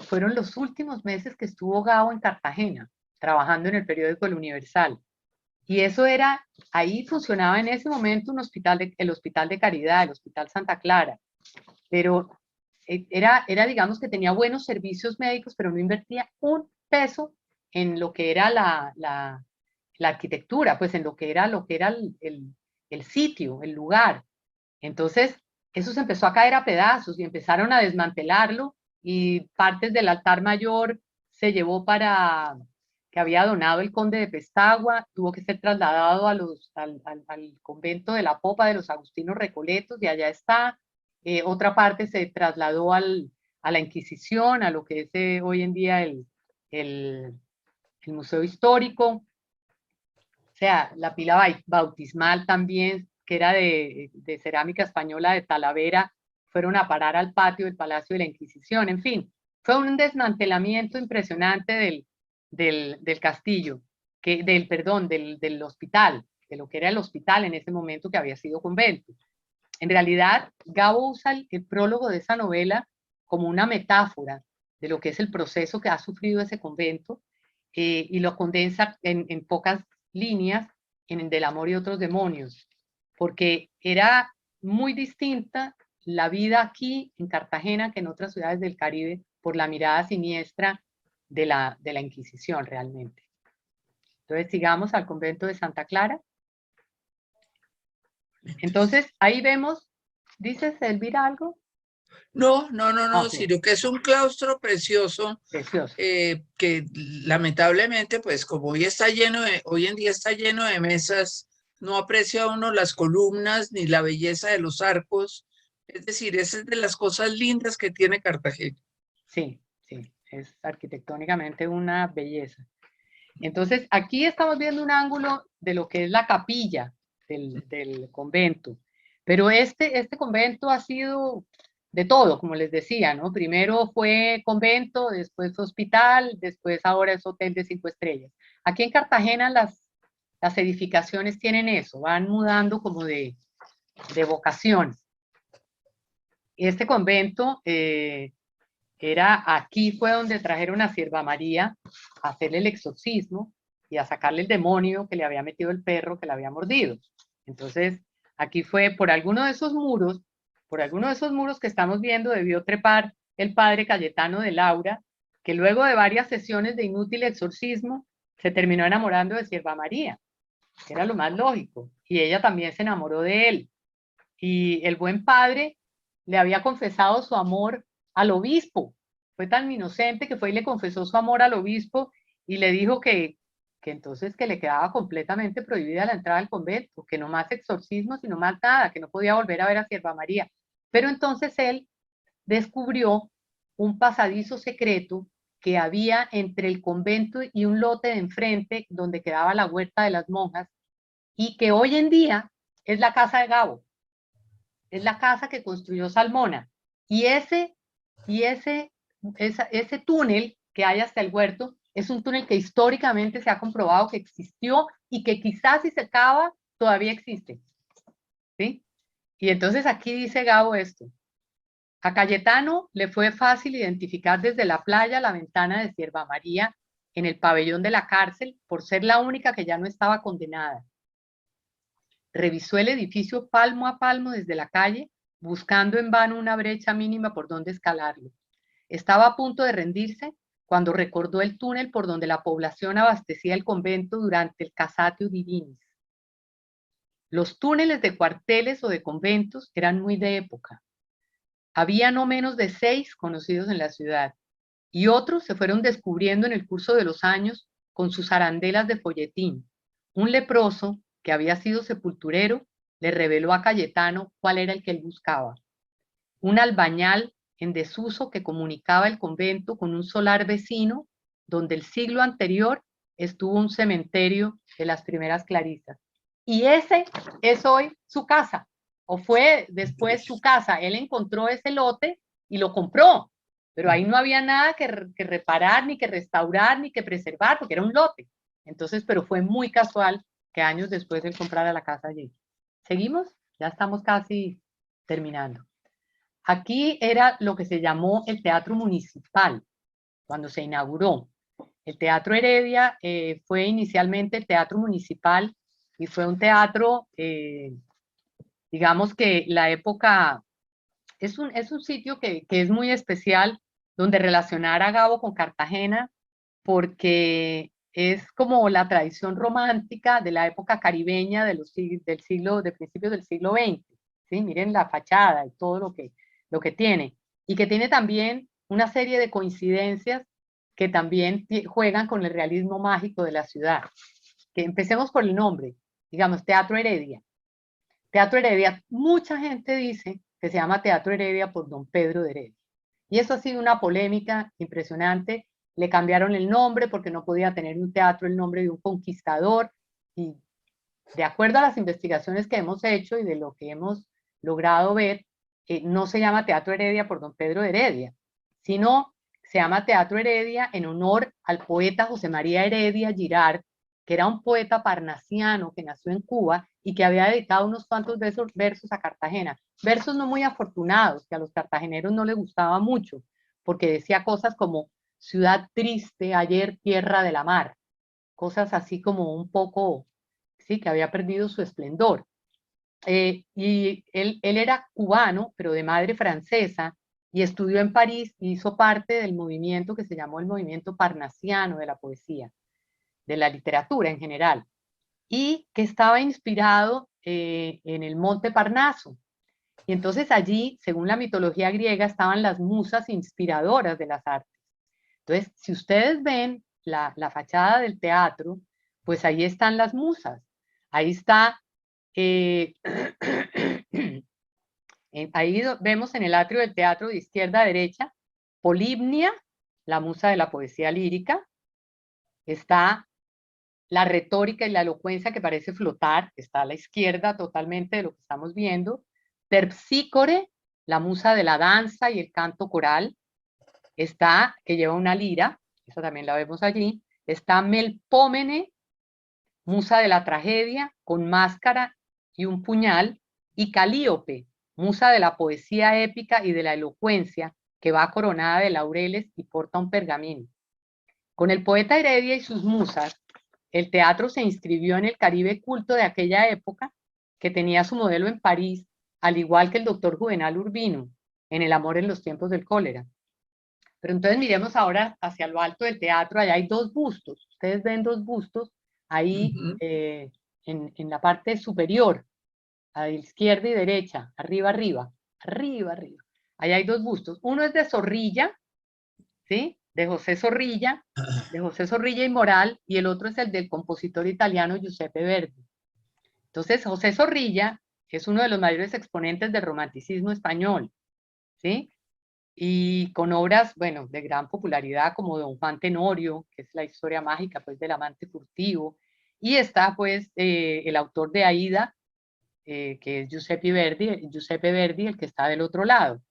fueron los últimos meses que estuvo Gabo en Cartagena, trabajando en el periódico El Universal. Y eso era, ahí funcionaba en ese momento un hospital, el Hospital de Caridad, el Hospital Santa Clara, pero era, digamos que tenía buenos servicios médicos, pero no invertía un peso en lo que era la arquitectura, pues en lo que era el sitio, el lugar. Entonces, eso se empezó a caer a pedazos y empezaron a desmantelarlo y partes del altar mayor se llevó para, que había donado el conde de Pestagua, tuvo que ser trasladado al convento de la Popa de los Agustinos Recoletos, y allá está. Otra parte se trasladó a la Inquisición, a lo que es hoy en día el Museo Histórico. O sea, la pila bautismal también, que era de cerámica española de Talavera, fueron a parar al patio del Palacio de la Inquisición. En fin, fue un desmantelamiento impresionante del castillo, del hospital, de lo que era el hospital en ese momento que había sido convento. En realidad, Gabo usa el prólogo de esa novela como una metáfora de lo que es el proceso que ha sufrido ese convento, y lo condensa en pocas líneas en Del amor y otros demonios, porque era muy distinta la vida aquí en Cartagena que en otras ciudades del Caribe por la mirada siniestra de la Inquisición realmente. Entonces sigamos al convento de Santa Clara. Entonces ahí vemos, ¿dices, Elvira, algo? No, Okay. sino que es un claustro precioso, Precioso. que lamentablemente, pues como hoy en día está lleno de mesas, no aprecia uno las columnas ni la belleza de los arcos. Es decir, esa es de las cosas lindas que tiene Cartagena. Sí, sí, es arquitectónicamente una belleza. Entonces, aquí estamos viendo un ángulo de lo que es la capilla del convento. Pero este convento ha sido de todo, como les decía, ¿no? Primero fue convento, después hospital, después ahora es hotel de 5 estrellas. Aquí en Cartagena las edificaciones tienen eso, van mudando como de vocación. Este convento aquí fue donde trajeron a Sierva María a hacerle el exorcismo y a sacarle el demonio que le había metido el perro que la había mordido. Entonces, aquí fue por alguno de esos muros que estamos viendo, debió trepar el padre Cayetano de Laura, que luego de varias sesiones de inútil exorcismo, se terminó enamorando de Sierva María, que era lo más lógico, y ella también se enamoró de él. Y el buen padre le había confesado su amor al obispo. Fue tan inocente que fue y le confesó su amor al obispo y le dijo que entonces que le quedaba completamente prohibida la entrada al convento, que no más exorcismos y no más nada, que no podía volver a ver a Sierva María. Pero entonces él descubrió un pasadizo secreto que había entre el convento y un lote de enfrente donde quedaba la huerta de las monjas y que hoy en día es la casa de Gabo. Es la casa que construyó Salmona. Y ese túnel que hay hasta el huerto es un túnel que históricamente se ha comprobado que existió y que quizás si se acaba todavía existe. ¿Sí? Y entonces aquí dice Gabo esto. A Cayetano le fue fácil identificar desde la playa la ventana de Sierva María en el pabellón de la cárcel por ser la única que ya no estaba condenada. Revisó el edificio palmo a palmo desde la calle, buscando en vano una brecha mínima por donde escalarlo. Estaba a punto de rendirse cuando recordó el túnel por donde la población abastecía el convento durante el Casatio Divinis. Los túneles de cuarteles o de conventos eran muy de época. Había no menos de 6 conocidos en la ciudad, y otros se fueron descubriendo en el curso de los años con sus arandelas de folletín. Un leproso, que había sido sepulturero, le reveló a Cayetano cuál era el que él buscaba. Un albañal en desuso que comunicaba el convento con un solar vecino, donde el siglo anterior estuvo un cementerio de las primeras clarisas. Y ese es hoy su casa, o fue después su casa. Él encontró ese lote y lo compró, pero ahí no había nada que reparar, ni que restaurar, ni que preservar, porque era un lote. Entonces, pero fue muy casual que años después él comprara la casa allí. ¿Seguimos? Ya estamos casi terminando. Aquí era lo que se llamó el Teatro Municipal, cuando se inauguró. El Teatro Heredia fue inicialmente el Teatro Municipal y fue un teatro, digamos que la época, es un sitio que es muy especial, donde relacionar a Gabo con Cartagena, porque es como la tradición romántica de la época caribeña de principios del siglo XX. ¿Sí? Miren la fachada y todo lo que tiene. Y que tiene también una serie de coincidencias que también juegan con el realismo mágico de la ciudad. Que empecemos por el nombre, digamos, Teatro Heredia. Teatro Heredia, mucha gente dice que se llama Teatro Heredia por don Pedro de Heredia. Y eso ha sido una polémica impresionante. Le cambiaron el nombre porque no podía tener un teatro el nombre de un conquistador. Y de acuerdo a las investigaciones que hemos hecho y de lo que hemos logrado ver, no se llama Teatro Heredia por don Pedro de Heredia, sino se llama Teatro Heredia en honor al poeta José María Heredia Girard, que era un poeta parnasiano que nació en Cuba y que había dedicado unos cuantos versos a Cartagena. Versos no muy afortunados, que a los cartageneros no les gustaba mucho, porque decía cosas como ciudad triste, ayer tierra de la mar, cosas así como un poco, sí, que había perdido su esplendor. Y él era cubano, pero de madre francesa, y estudió en París y hizo parte del movimiento que se llamó el movimiento parnasiano de la poesía, de la literatura en general, y que estaba inspirado en el monte Parnaso. Y entonces allí, según la mitología griega, estaban las musas inspiradoras de las artes. Entonces, si ustedes ven la fachada del teatro, pues ahí están las musas. Ahí está, ahí vemos en el atrio del teatro de izquierda a derecha, Polibnia, la musa de la poesía lírica. Está la retórica y la elocuencia que parece flotar, está a la izquierda totalmente de lo que estamos viendo. Terpsícore, la musa de la danza y el canto coral. Está, que lleva una lira, eso también la vemos allí. Está Melpómene, musa de la tragedia, con máscara y un puñal. y Calíope, musa de la poesía épica y de la elocuencia, que va coronada de laureles y porta un pergamino. Con el poeta Heredia y sus musas, el teatro se inscribió en el Caribe culto de aquella época, que tenía su modelo en París, al igual que el doctor Juvenal Urbino, en El amor en los tiempos del cólera. Pero entonces miremos ahora hacia lo alto del teatro, allá hay dos bustos, ustedes ven dos bustos ahí en la parte superior, a la izquierda y derecha, arriba, arriba, arriba, arriba. Ahí hay dos bustos, uno es de Zorrilla, ¿sí? De José Zorrilla y Moral, y el otro es el del compositor italiano Giuseppe Verdi. Entonces, José Zorrilla es uno de los mayores exponentes del romanticismo español, ¿sí? Y con obras, bueno, de gran popularidad como Don Juan Tenorio, que es la historia mágica, pues, del amante furtivo, y está, pues, el autor de Aída, que es Giuseppe Verdi, el que está del otro lado.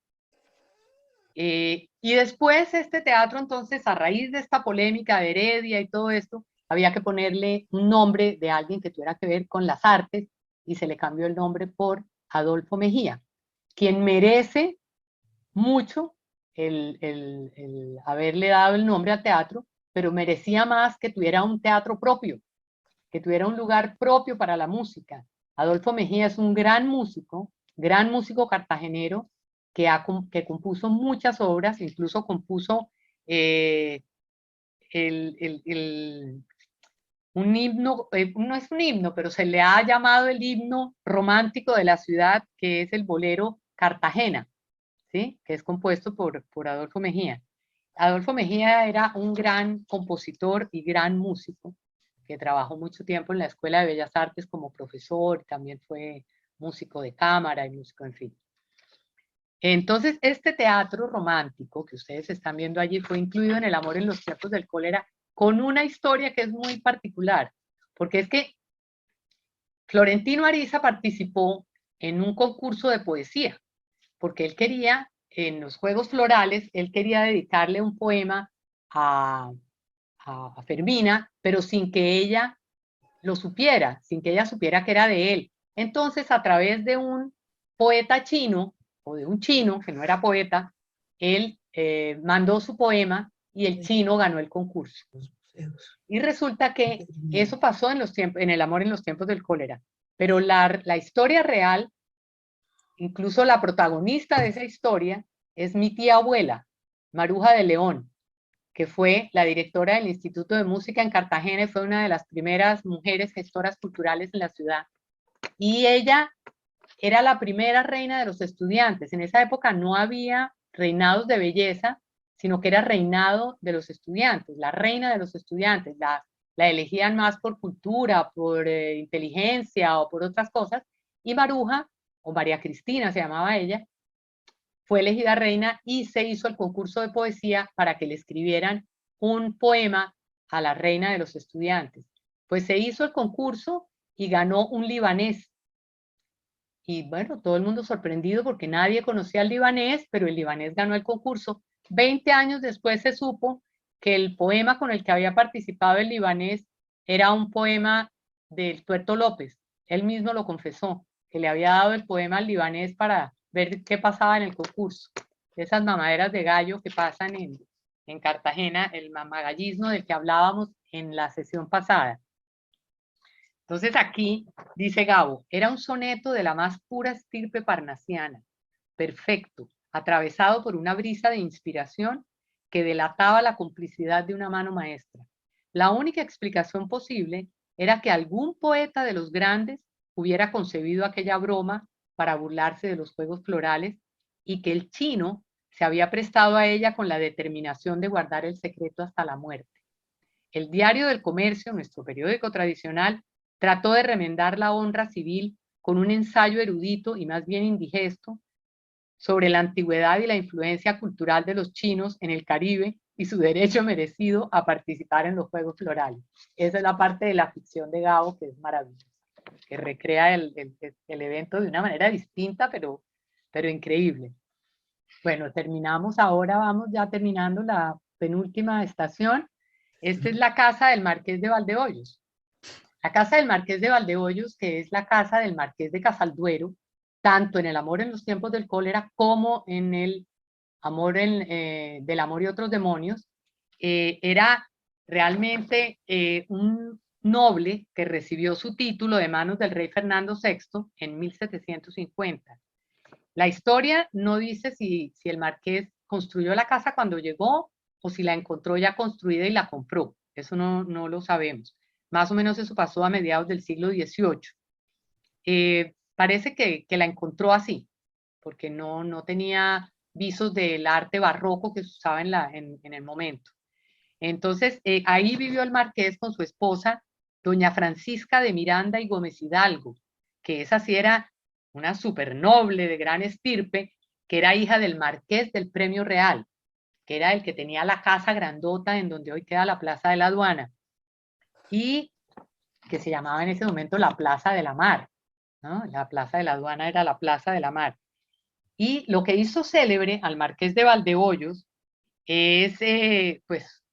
Y después este teatro, entonces, a raíz de esta polémica de Heredia y todo esto, había que ponerle un nombre de alguien que tuviera que ver con las artes, y se le cambió el nombre por Adolfo Mejía, quien merece mucho el haberle dado el nombre al teatro, pero merecía más que tuviera un teatro propio, que tuviera un lugar propio para la música. Adolfo Mejía es un gran músico cartagenero, que compuso muchas obras, incluso compuso un himno, no es un himno, pero se le ha llamado el himno romántico de la ciudad, que es el bolero Cartagena, ¿sí? Que es compuesto por Adolfo Mejía. Adolfo Mejía era un gran compositor y gran músico, que trabajó mucho tiempo en la Escuela de Bellas Artes como profesor, también fue músico de cámara y músico, en fin. Entonces, este teatro romántico que ustedes están viendo allí fue incluido en El amor en los tiempos del cólera, con una historia que es muy particular, porque es que Florentino Ariza participó en un concurso de poesía, porque él quería, en los Juegos Florales, él quería dedicarle un poema a Fermina, pero sin que ella lo supiera, sin que ella supiera que era de él. Entonces, a través de un poeta chino, o de un chino, que no era poeta, él mandó su poema y el chino ganó el concurso. Y resulta que eso pasó en El amor en los tiempos del cólera. Pero la historia real, incluso la protagonista de esa historia, es mi tía abuela, Maruja de León, que fue la directora del Instituto de Música en Cartagena y fue una de las primeras mujeres gestoras culturales en la ciudad. Y ella era la primera reina de los estudiantes. En esa época no había reinados de belleza, sino que era reinado de los estudiantes, la reina de los estudiantes. La elegían más por cultura, por inteligencia o por otras cosas. Y Maruja, o María Cristina se llamaba ella, fue elegida reina y se hizo el concurso de poesía para que le escribieran un poema a la reina de los estudiantes. Pues se hizo el concurso y ganó un libanés. Y bueno, todo el mundo sorprendido porque nadie conocía al libanés, pero el libanés ganó el concurso. 20 años después se supo que el poema con el que había participado el libanés era un poema del Tuerto López. Él mismo lo confesó, que le había dado el poema al libanés para ver qué pasaba en el concurso. Esas mamaderas de gallo que pasan en Cartagena, el mamagallismo del que hablábamos en la sesión pasada. Entonces aquí dice Gabo, era un soneto de la más pura estirpe parnasiana, perfecto, atravesado por una brisa de inspiración que delataba la complicidad de una mano maestra. La única explicación posible era que algún poeta de los grandes hubiera concebido aquella broma para burlarse de los juegos florales y que el chino se había prestado a ella con la determinación de guardar el secreto hasta la muerte. El Diario del Comercio, nuestro periódico tradicional, trató de remendar la honra civil con un ensayo erudito y más bien indigesto sobre la antigüedad y la influencia cultural de los chinos en el Caribe y su derecho merecido a participar en los Juegos Florales. Esa es la parte de la ficción de Gabo que es maravillosa, que recrea el evento de una manera distinta, pero increíble. Bueno, terminamos ahora, vamos ya terminando la penúltima estación. Esta es la casa del Marqués de Valdehoyos. La casa del Marqués de Valdehoyos, que es la casa del Marqués de Casalduero, tanto en el amor en los tiempos del cólera como en el amor del amor y otros demonios, era realmente un noble que recibió su título de manos del rey Fernando VI en 1750. La historia no dice si el marqués construyó la casa cuando llegó o si la encontró ya construida y la compró. Eso no lo sabemos. Más o menos eso pasó a mediados del siglo XVIII. Parece que la encontró así, porque no tenía visos del arte barroco que se usaba en el momento. Entonces, ahí vivió el marqués con su esposa, doña Francisca de Miranda y Gómez Hidalgo, que esa sí era una supernoble de gran estirpe, que era hija del marqués del Premio Real, que era el que tenía la casa grandota en donde hoy queda la Plaza de la Aduana, y que se llamaba en ese momento la Plaza de la Mar, ¿no? La Plaza de la Aduana era la Plaza de la Mar. Y lo que hizo célebre al marqués de Valdehoyos es, pues,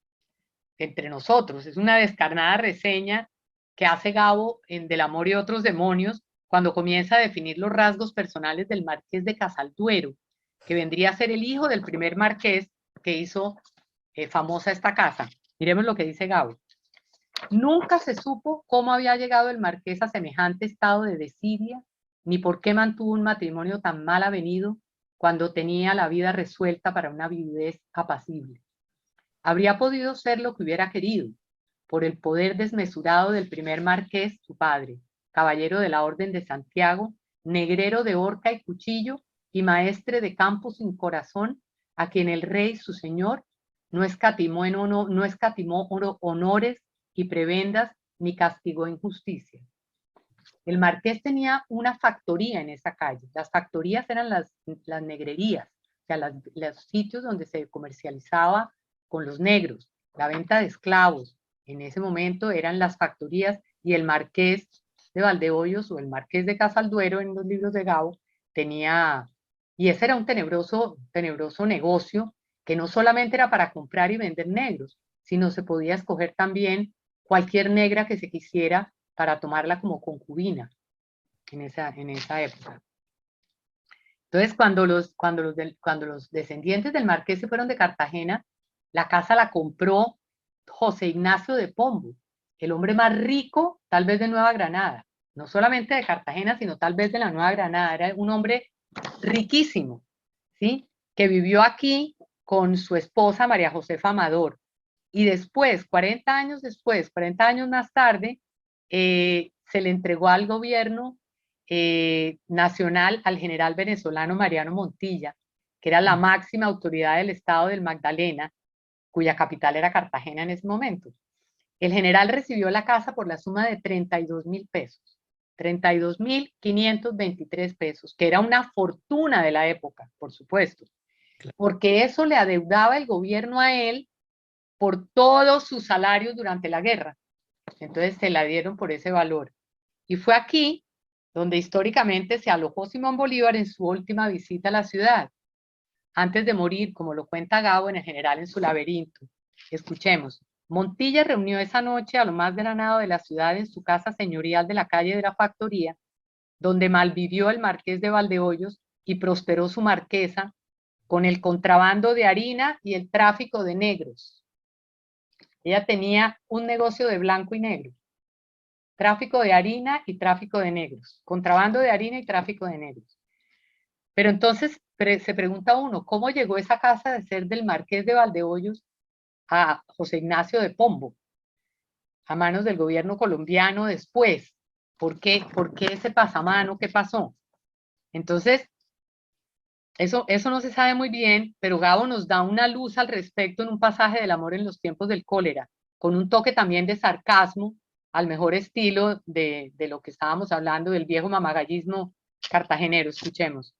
entre nosotros, es una descarnada reseña que hace Gabo en Del amor y otros demonios, cuando comienza a definir los rasgos personales del marqués de Casalduero, que vendría a ser el hijo del primer marqués que hizo famosa esta casa. Miremos lo que dice Gabo. Nunca se supo cómo había llegado el marqués a semejante estado de desidia, ni por qué mantuvo un matrimonio tan mal avenido cuando tenía la vida resuelta para una viudez apacible. Habría podido ser lo que hubiera querido, por el poder desmesurado del primer marqués, su padre, caballero de la Orden de Santiago, negrero de horca y cuchillo y maestre de campo sin corazón, a quien el rey, su señor, no escatimó honores y prebendas, ni castigó injusticia. El marqués tenía una factoría en esa calle. Las factorías eran las negrerías, o sea, los sitios donde se comercializaba con los negros, la venta de esclavos. En ese momento eran las factorías, y el marqués de Valdehoyos o el marqués de Casalduero en los libros de Gabo tenía, y ese era un tenebroso negocio que no solamente era para comprar y vender negros, sino se podía escoger también cualquier negra que se quisiera para tomarla como concubina en esa época. Entonces, cuando los descendientes del marqués se fueron de Cartagena, la casa la compró José Ignacio de Pombo, el hombre más rico tal vez de Nueva Granada, no solamente de Cartagena, sino tal vez de la Nueva Granada. Era un hombre riquísimo, ¿sí? Que vivió aquí con su esposa María Josefa Amador. Y después, 40 años después, 40 años más tarde, se le entregó al gobierno nacional al general venezolano Mariano Montilla, que era la máxima autoridad del estado del Magdalena, cuya capital era Cartagena en ese momento. El general recibió la casa por la suma de 32.000 pesos, 32.523 pesos, que era una fortuna de la época, por supuesto, porque eso le adeudaba el gobierno a él por todos sus salarios durante la guerra. Entonces se la dieron por ese valor. Y fue aquí donde históricamente se alojó Simón Bolívar en su última visita a la ciudad, antes de morir, como lo cuenta Gabo en el general en su laberinto. Escuchemos. Montilla reunió esa noche a lo más granado de la ciudad en su casa señorial de la calle de la Factoría, donde malvivió el marqués de Valdehoyos y prosperó su marquesa con el contrabando de harina y el tráfico de negros. Ella tenía un negocio de blanco y negro, tráfico de harina y tráfico de negros, contrabando de harina y tráfico de negros. Pero entonces se pregunta uno, ¿cómo llegó esa casa de ser del marqués de Valdehoyos a José Ignacio de Pombo, a manos del gobierno colombiano después? ¿Por qué ese pasamano? ¿Qué pasó? Entonces, eso no se sabe muy bien, pero Gabo nos da una luz al respecto en un pasaje del amor en los tiempos del cólera, con un toque también de sarcasmo, al mejor estilo de lo que estábamos hablando del viejo mamagallismo cartagenero. Escuchemos.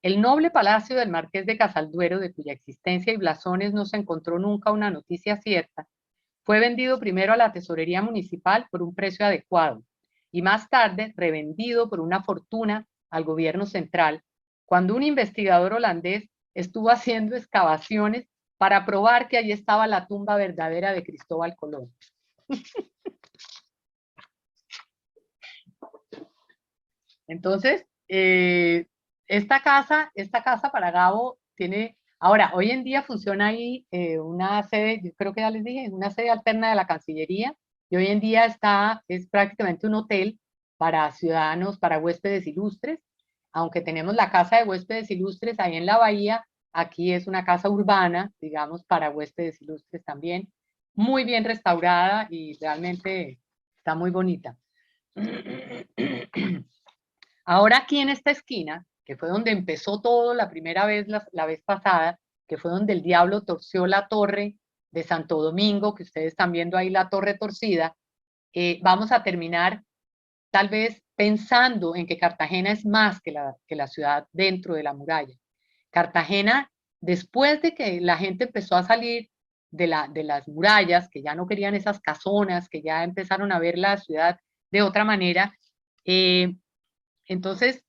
El noble palacio del marqués de Casalduero, de cuya existencia y blasones no se encontró nunca una noticia cierta, fue vendido primero a la tesorería municipal por un precio adecuado y más tarde revendido por una fortuna al gobierno central, cuando un investigador holandés estuvo haciendo excavaciones para probar que allí estaba la tumba verdadera de Cristóbal Colón. Entonces, esta casa para Gabo tiene, ahora, hoy en día funciona ahí una sede, yo creo que ya les dije, una sede alterna de la Cancillería, y hoy en día es prácticamente un hotel para ciudadanos, para huéspedes ilustres, aunque tenemos la casa de huéspedes ilustres ahí en la bahía, aquí es una casa urbana, digamos, para huéspedes ilustres también, muy bien restaurada y realmente está muy bonita. Ahora aquí en esta esquina, que fue donde empezó todo la primera vez, la vez pasada, que fue donde el diablo torció la torre de Santo Domingo, que ustedes están viendo ahí la torre torcida, vamos a terminar tal vez pensando en que Cartagena es más que la ciudad dentro de la muralla. Cartagena, después de que la gente empezó a salir de las murallas, que ya no querían esas casonas, que ya empezaron a ver la ciudad de otra manera, entonces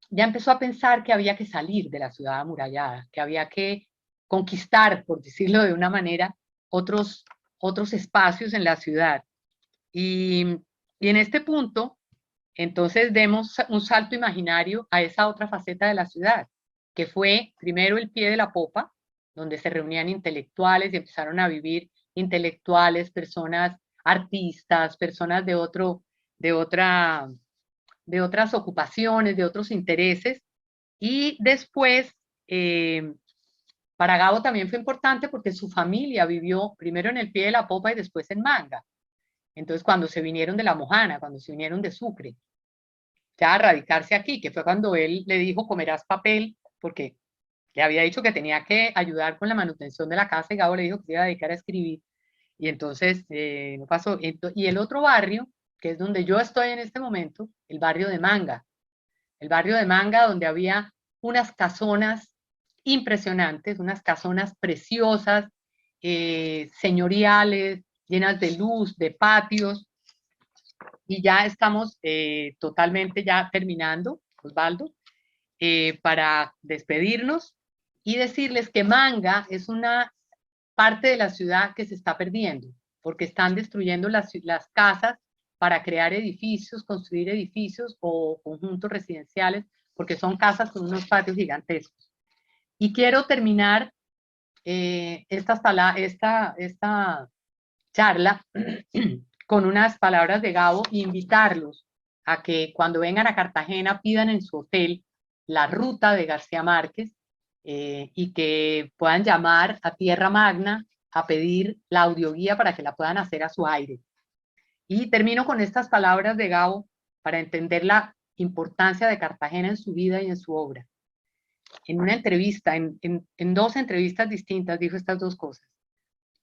ya empezó a pensar que había que salir de la ciudad amurallada, que había que conquistar, por decirlo de una manera, otros espacios en la ciudad. Y en este punto, entonces demos un salto imaginario a esa otra faceta de la ciudad, que fue primero el pie de la popa, donde se reunían intelectuales y empezaron a vivir intelectuales, personas artistas, personas de otras ocupaciones, de otros intereses. Y después, para Gabo también fue importante porque su familia vivió primero en el pie de la popa y después en Manga. Entonces, cuando se vinieron de La Mojana, cuando se vinieron de Sucre, ya a radicarse aquí, que fue cuando él le dijo, comerás papel, porque le había dicho que tenía que ayudar con la manutención de la casa y Gabo le dijo que se iba a dedicar a escribir. Y entonces, no pasó. Y el otro barrio, que es donde yo estoy en este momento, el barrio de Manga. El barrio de Manga, donde había unas casonas impresionantes, unas casonas preciosas, señoriales, llenas de luz, de patios, y ya estamos totalmente ya terminando, Osvaldo, para despedirnos y decirles que Manga es una parte de la ciudad que se está perdiendo, porque están destruyendo las casas para crear edificios, construir edificios o conjuntos residenciales, porque son casas con unos patios gigantescos. Y quiero terminar esta charla con unas palabras de Gabo e invitarlos a que cuando vengan a Cartagena pidan en su hotel la ruta de García Márquez y que puedan llamar a Tierra Magna a pedir la audioguía para que la puedan hacer a su aire. Y termino con estas palabras de Gabo para entender la importancia de Cartagena en su vida y en su obra. En una entrevista, en dos entrevistas distintas, dijo estas dos cosas.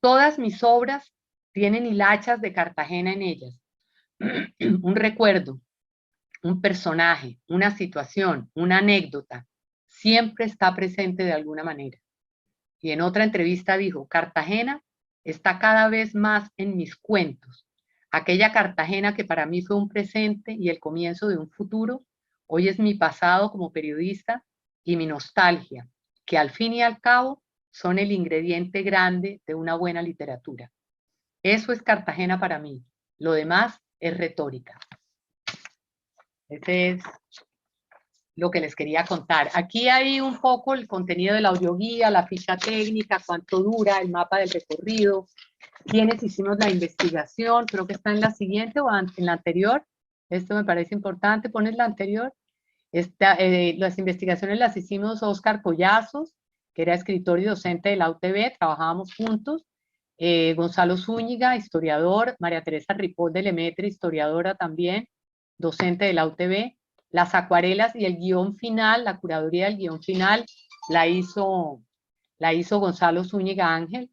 Todas mis obras tienen hilachas de Cartagena en ellas. Un recuerdo, un personaje, una situación, una anécdota, siempre está presente de alguna manera. Y en otra entrevista dijo, Cartagena está cada vez más en mis cuentos. Aquella Cartagena que para mí fue un presente y el comienzo de un futuro, hoy es mi pasado como periodista y mi nostalgia, que al fin y al cabo son el ingrediente grande de una buena literatura. Eso es Cartagena para mí. Lo demás es retórica. Ese es lo que les quería contar. Aquí hay un poco el contenido de la audioguía, la ficha técnica, cuánto dura, el mapa del recorrido, quiénes hicimos la investigación, creo que está en la siguiente o en la anterior. Esto me parece importante, pones la anterior. Las investigaciones las hicimos Óscar Collazos, que era escritor y docente de la UTB, trabajábamos juntos, Gonzalo Zúñiga, historiador, María Teresa Ripoll de Lemaitre, historiadora también, docente de la UTB. Las acuarelas y el guión final, la curaduría del guión final, la hizo Gonzalo Zúñiga Ángel.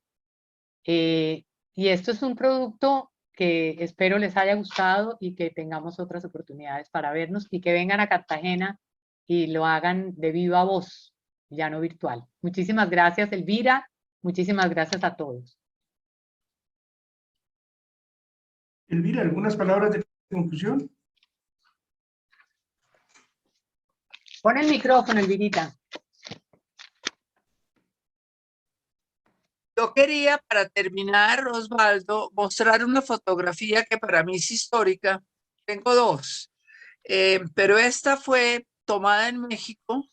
Y esto es un producto que espero les haya gustado y que tengamos otras oportunidades para vernos y que vengan a Cartagena y lo hagan de viva voz, ya no virtual. Muchísimas gracias, Elvira. Muchísimas gracias a todos. Elvira, ¿algunas palabras de conclusión? Pon el micrófono, Elvirita. Yo quería, para terminar, Osvaldo, mostrar una fotografía que para mí es histórica. Tengo dos, pero esta fue tomada en México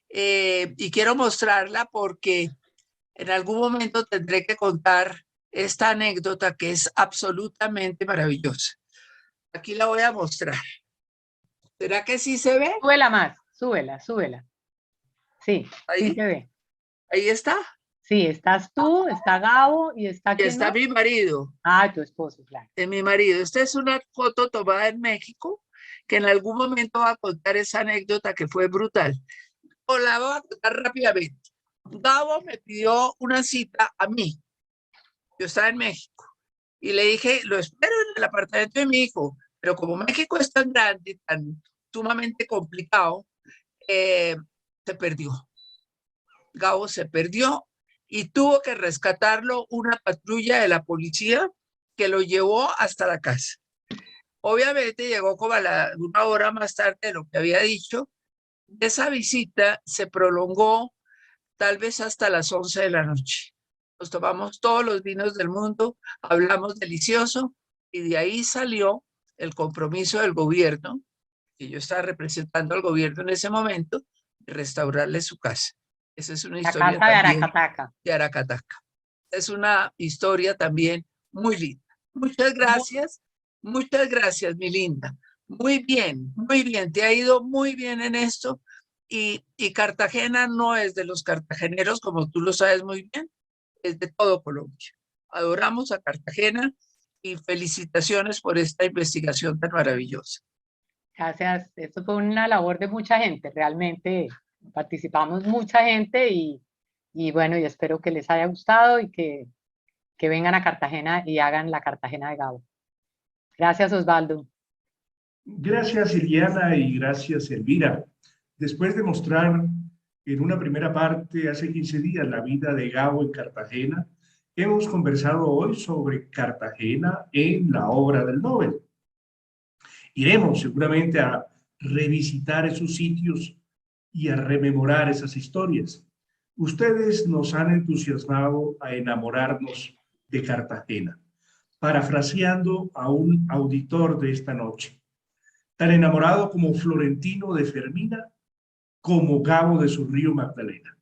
y quiero mostrarla porque en algún momento tendré que contar esta anécdota que es absolutamente maravillosa. Aquí la voy a mostrar. ¿Será que sí se ve? Súbela más, súbela, súbela. Sí, sí Ahí, se ve. ahí está. Sí, estás tú, está Gabo y está Y quién está más. mi marido. Ah, tu esposo, claro. De mi marido. Esta es una foto tomada en México, que en algún momento va a contar esa anécdota que fue brutal. O la voy a contar rápidamente. Gabo me pidió una cita a mí. Yo estaba en México y le dije, lo espero en el apartamento de mi hijo, pero como México es tan grande, tan sumamente complicado, se perdió. Gabo se perdió y tuvo que rescatarlo una patrulla de la policía que lo llevó hasta la casa. Obviamente llegó como a una hora más tarde de lo que había dicho. Esa visita se prolongó tal vez hasta las 11 de la noche. Nos tomamos todos los vinos del mundo, hablamos delicioso y de ahí salió el compromiso del gobierno, que yo estaba representando al gobierno en ese momento, de restaurarle su casa. Esa es una La historia casa de también Aracataca. de Aracataca. Es una historia también muy linda. Muchas gracias, mi linda. Muy bien, te ha ido muy bien en esto. Y Cartagena no es de los cartageneros, como tú lo sabes muy bien, es de todo Colombia. Adoramos a Cartagena y felicitaciones por esta investigación tan maravillosa. Gracias. Esto fue una labor de mucha gente. Realmente participamos mucha gente y bueno, y espero que les haya gustado y que vengan a Cartagena y hagan la Cartagena de Gabo. Gracias, Osvaldo. Gracias, Iliana, y gracias, Elvira. Después de mostrar en una primera parte, hace 15 días, la vida de Gabo en Cartagena, hemos conversado hoy sobre Cartagena en la obra del Nobel. Iremos seguramente a revisitar esos sitios y a rememorar esas historias. Ustedes nos han entusiasmado a enamorarnos de Cartagena, parafraseando a un auditor de esta noche, tan enamorado como Florentino de Fermina, como Gabo de su río Magdalena.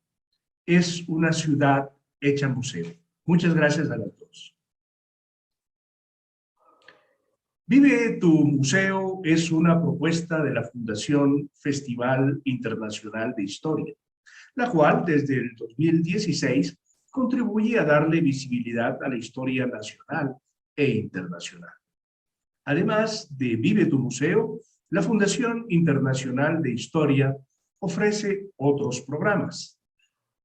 Es una ciudad hecha museo. Muchas gracias a los dos. Vive tu Museo es una propuesta de la Fundación Festival Internacional de Historia, la cual desde el 2016 contribuye a darle visibilidad a la historia nacional e internacional. Además de Vive tu Museo, la Fundación Internacional de Historia ofrece otros programas: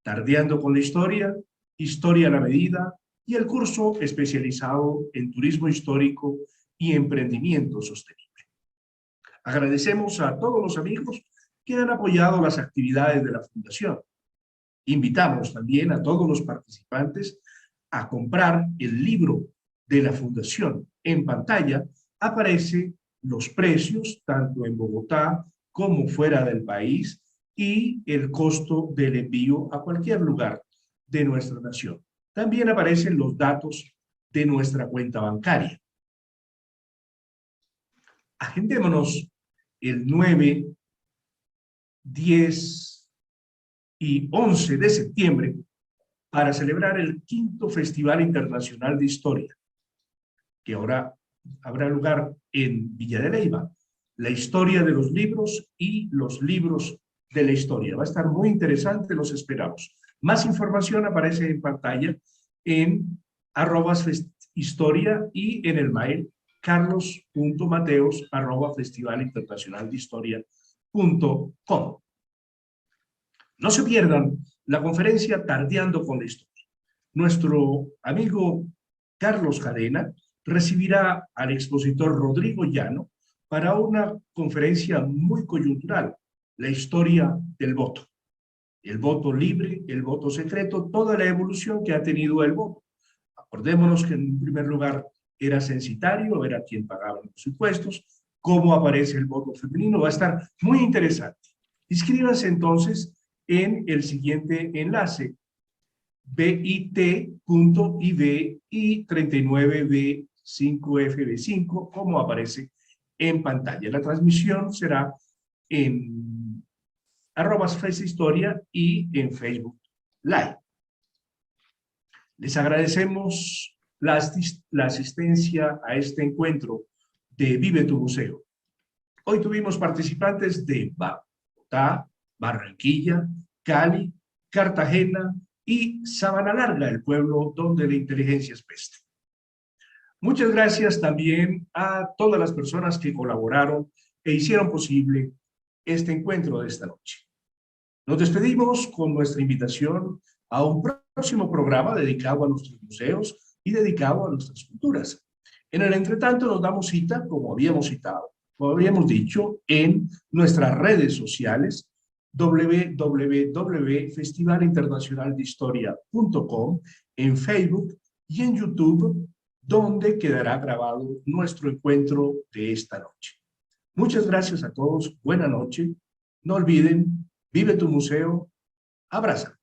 Tardeando con la Historia, Historia a la Medida y el curso especializado en Turismo Histórico y Emprendimiento Sostenible. Agradecemos a todos los amigos que han apoyado las actividades de la Fundación. Invitamos también a todos los participantes a comprar el libro de la Fundación. En pantalla aparecen los precios, tanto en Bogotá como fuera del país, y el costo del envío a cualquier lugar de nuestra nación. También aparecen los datos de nuestra cuenta bancaria. Agendémonos el 9, 10 y 11 de septiembre para celebrar el 5º Festival Internacional de Historia, que ahora habrá lugar en Villa de Leyva. La historia de los libros y los libros de la historia. Va a estar muy interesante, los esperamos. Más información aparece en pantalla en @historia y en el mail carlos.mateos@festivalinternacionaldehistoria.com. No se pierdan la conferencia Tardeando con la Historia. Nuestro amigo Carlos Cadena recibirá al expositor Rodrigo Llano para una conferencia muy coyuntural: la historia del voto. El voto libre, el voto secreto, toda la evolución que ha tenido el voto. Acordémonos que en primer lugar era censitario, era quien pagaba los impuestos. Cómo aparece el voto femenino va a estar muy interesante. Inscríbanse entonces en el siguiente enlace: bit.ly/39b5fb5, como aparece en pantalla. La transmisión será en @FESHIstoria y en Facebook Live. Les agradecemos la asistencia a este encuentro de Vive tu Museo. Hoy tuvimos participantes de Bogotá, Barranquilla, Cali, Cartagena y Sabana Larga, el pueblo donde la inteligencia es peste. Muchas gracias también a todas las personas que colaboraron e hicieron posible este encuentro de esta noche. Nos despedimos con nuestra invitación a un próximo programa dedicado a nuestros museos y dedicado a nuestras culturas. En el entretanto nos damos cita, como habíamos dicho, en nuestras redes sociales www.festivalinternacionaldehistoria.com, en Facebook y en YouTube, donde quedará grabado nuestro encuentro de esta noche. Muchas gracias a todos, buena noche. No olviden, vive tu museo, abraza.